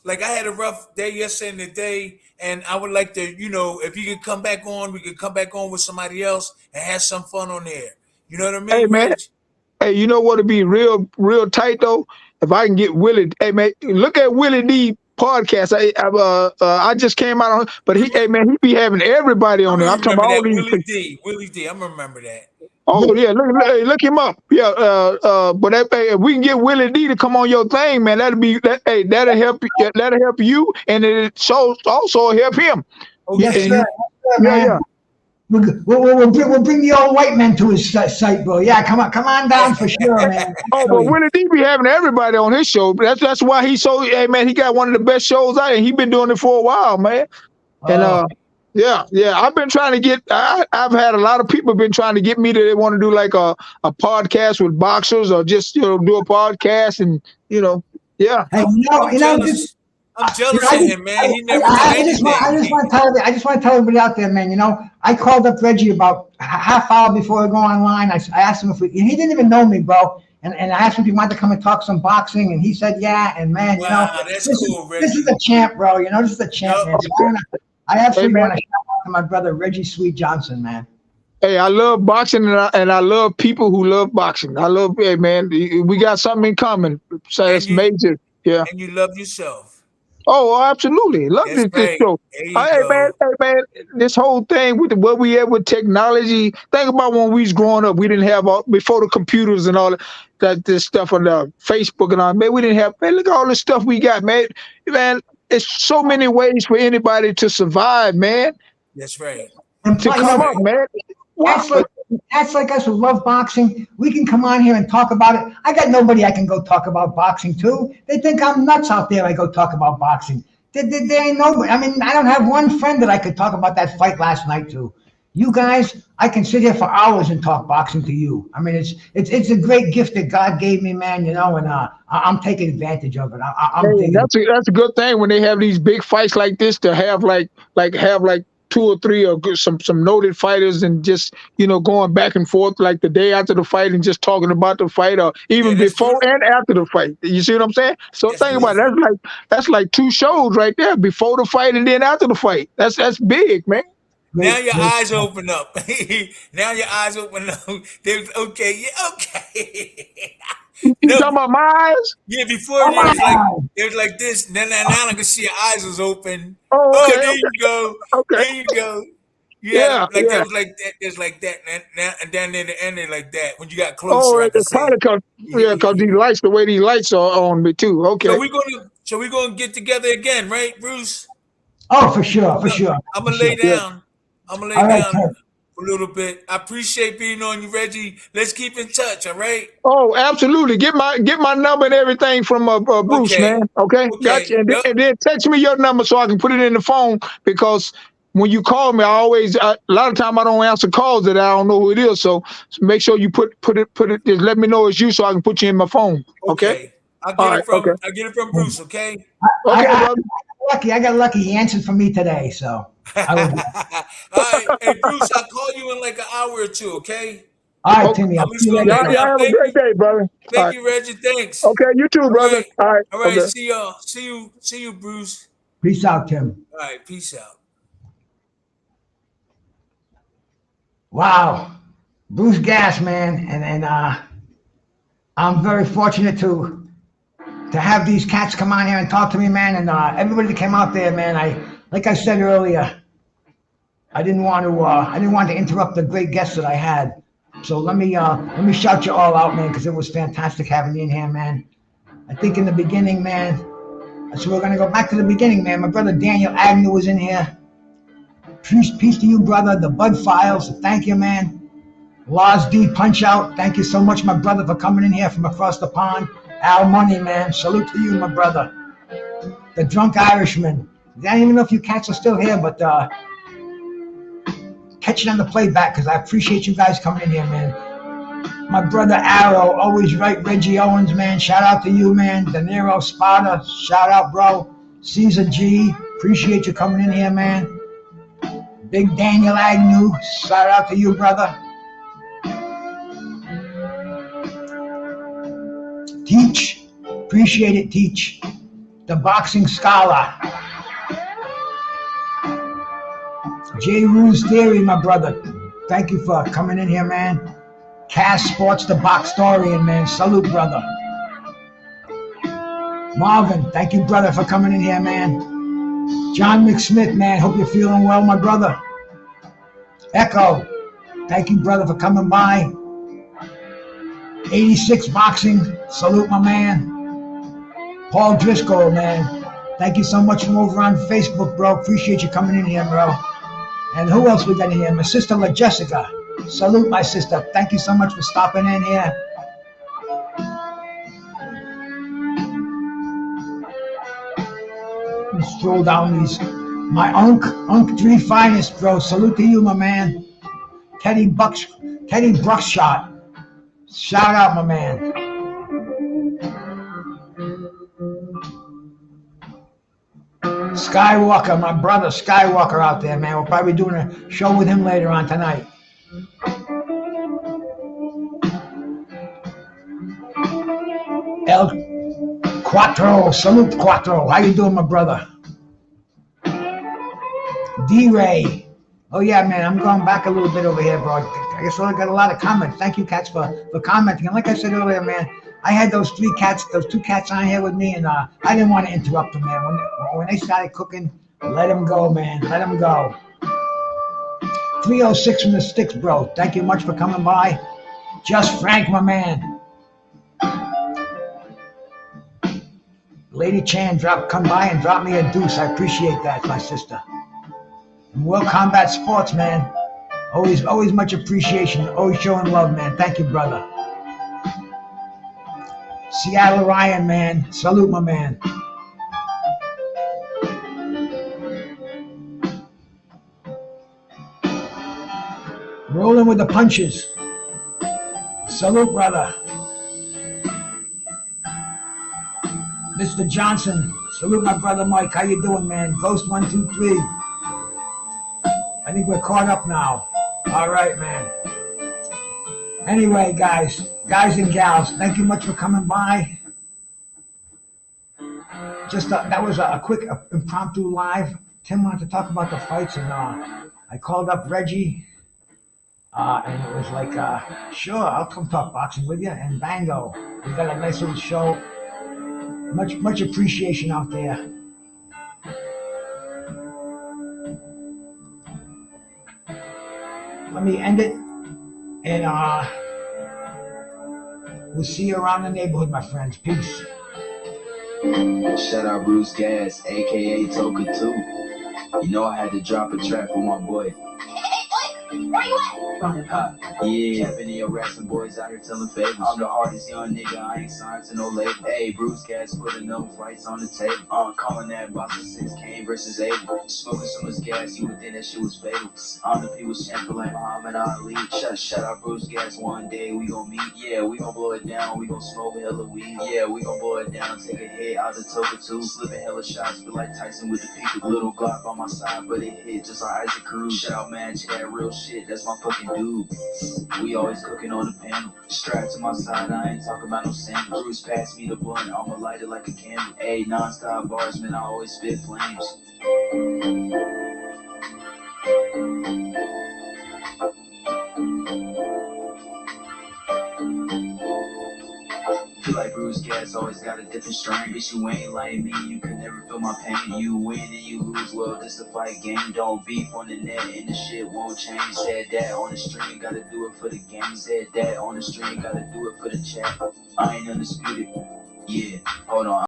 like I had a rough day yesterday and today, and I would like to, if you could come back on, we could come back on with somebody else and have some fun on there. You know what I mean? Hey, man. Reg? Hey, you know what would be real tight though? If I can get Willie. Hey, man, look at Willie D podcast. I just came out on, but he be having everybody on there. I'm talking about all these. Willie D. I remember that. Oh yeah, look him up. Yeah, but if we can get Willie D to come on your thing, man, that'll help. That'll help you, and it also help him. Yes, sir. Yeah. We'll bring the old white man to his site, bro. Yeah, come on down for sure, man. Oh, but Willie D be having everybody on his show. That's why he's so. Hey, man, he got one of the best shows out, and he been doing it for a while, man. And yeah. I've been trying to get. I've had a lot of people been trying to get me to. They want to do like a podcast with boxers, or just do a podcast, and yeah. Hey, I'm jealous of him, man. He never did anything. I just want to tell everybody out there, man. I called up Reggie about a half hour before I go online. I asked him if he didn't even know me, bro. And I asked him if he wanted to come and talk some boxing, and he said yeah. And man, that's cool, Reggie. This is a champ, bro. This is a champ, man. So I absolutely want to shout out to my brother Reggie Sweet Johnson, man. Hey, I love boxing, and I love people who love boxing. Hey, man, we got something in common. So it's major. Yeah. And you love yourself. Oh, absolutely. Love this show. Hey, man, this whole thing with what we have with technology. Think about when we was growing up. We didn't have before the computers and all that this stuff on the Facebook and all. Man, we didn't have. Man, look at all this stuff we got, man. Man, it's so many ways for anybody to survive, man. That's right. And to come up, man. That's like us who love boxing. We can come on here and talk about it. I got nobody I can go talk about boxing to. They think I'm nuts out there. I go talk about boxing. They ain't nobody. I mean, I don't have one friend that I could talk about that fight last night to. You guys, I can sit here for hours and talk boxing to you. I mean, it's a great gift that God gave me, man. And I'm taking advantage of it. That's a good thing when they have these big fights like this to have like 2 or 3 or some noted fighters, and just going back and forth like the day after the fight and just talking about the fight, or even before and after the fight. You see what I'm saying? So think about it. That's like 2 shows right there, before the fight and then after the fight. That's big, man. Now your eyes open up. Now your eyes open up. There's okay. You talking about my eyes? Yeah, before it was like this. Now I can see your eyes was open. Oh, okay, there you go. Okay. There you go. Yeah, that was like that. There's like that, and then they ended like that when you got closer. Oh, it's probably because these lights, the way these lights are on me too. Okay. So we're gonna get together again, right, Bruce? Oh, for sure. I'm gonna lay down. I'm gonna lay down for a little bit. I appreciate being on you, Reggie. Let's keep in touch, all right? Oh, absolutely. Get my number and everything from Bruce, man. Okay? Gotcha. And then text me your number so I can put it in the phone, because when you call me, a lot of time I don't answer calls that I don't know who it is. So make sure you put it. Just let me know it's you so I can put you in my phone. Okay? I get it from Bruce. Okay. I got lucky. He answered for me today, so. All right, hey Bruce, I'll call you in like an hour or two. Okay. All right, Timmy. I'll see you later. Y'all have a great day, brother. Thank you, Reggie. Thanks. Okay, you too, brother. All right. All right. Okay. See y'all. See you, Bruce. Peace out, Tim. All right. Peace out. Wow. Bruce Gas, man. And I'm very fortunate to have these cats come on here and talk to me, man. And everybody that came out there, man, like I said earlier, I didn't want to interrupt the great guests that I had. So let me shout you all out, man, because it was fantastic having you in here, man. I think in the beginning, man, so we're gonna go back to the beginning, man. My brother Daniel Agnew was in here. Peace to you, brother. The Bud Files, thank you, man. Lars D Punch Out, thank you so much, my brother, for coming in here from across the pond. Al Money, man, salute to you, my brother. The Drunk Irishman. I don't even know if you cats are still here, but catch it on the playback because I appreciate you guys coming in here, man. My brother Arrow, always right. Reggie Owens, man, shout out to you, man. De Niro Spada, shout out, bro. Caesar G, appreciate you coming in here, man. Big Daniel Agnew, shout out to you, brother. Teach, appreciate it, Teach. The Boxing Scholar. J. Rue's Theory, my brother. Thank you for coming in here, man. Cass Sports, the Boxtorian, man. Salute, brother. Marvin, thank you, brother, for coming in here, man. John McSmith, man. Hope you're feeling well, my brother. Echo, thank you, brother, for coming by. 86 Boxing, salute, my man. Paul Driscoll, man. Thank you so much from over on Facebook, bro. Appreciate you coming in here, bro. And who else we got in here? My sister, La Jessica. Salute, my sister. Thank you so much for stopping in here. Let's stroll down these. My Unk 3 Finest, bro. Salute to you, my man. Teddy Bruckshot. Shout out, my man. Skywalker, my brother Skywalker out there, man. We'll probably be doing a show with him later on tonight. El Quattro, salute Quattro. How you doing, my brother? D-Ray. Oh yeah, man, I'm going back a little bit over here, bro. I guess I got a lot of comments. Thank you, cats, for commenting. And like I said earlier, man, I had those two cats on here with me, and I didn't want to interrupt them, man. When they started cooking, let them go, man. Let them go. 306 from the sticks, bro. Thank you much for coming by. Just Frank, my man. Lady Chan, come by and drop me a deuce. I appreciate that, my sister. And World Combat Sports, man. Always much appreciation. Always showing love, man. Thank you, brother. Seattle Ryan, man. Salute, my man. Rolling with the punches. Salute, brother. Mr. Johnson. Salute, my brother Mike. How you doing, man? Ghost 123. I think we're caught up now. All right, man. Anyway, guys and gals, thank you much for coming by. Just that was a quick impromptu live. Tim wanted to talk about the fights, and I called up Reggie, and it was like, sure, I'll come talk boxing with you. And bango, we got a nice little show. Much appreciation out there. Let me end it, and we'll see you around the neighborhood, my friends. Peace. Shout out Bruce Gas, aka Toka 2. You know I had to drop a track for my boy. Where you at? Yeah, I've been in your wrestling boys out here telling favors. I'm the hardest young nigga, I ain't signed to no label. Hey, Bruce Gas putting no fights on the table. Calling that Boston 6 Kane versus Abel. Smoking so much gas, you would think that shit was fatal. I'm the people's champion like Muhammad Ali. Shout out Bruce Gas, one day we gon' meet. Yeah, we gon' blow it down, we gon' smoke hella weed. Yeah, we gon' blow it down, take a hit out the Toka 2. Slipping hella shots, feel like Tyson with the peak. Little Glock on my side, but it hit just like Isaac Cruz. Shout out man, that real shit. shit, that's my fucking dude. We always cooking on the panel. Strapped to my side, I ain't talking about no sandals. Bruce pass me the blunt, I'ma light it like a candle. Ayy, non-stop bars, man, I always spit flames. Feel like Bruce Gas always got a different strain. Bitch, you ain't like me, you can never feel my pain. You win and you lose, well, this a fight game. Don't beef on the net and the shit won't change. Said that on the stream, gotta do it for the game. Said that on the stream, gotta do it for the chat. I ain't undisputed. Yeah, hold on.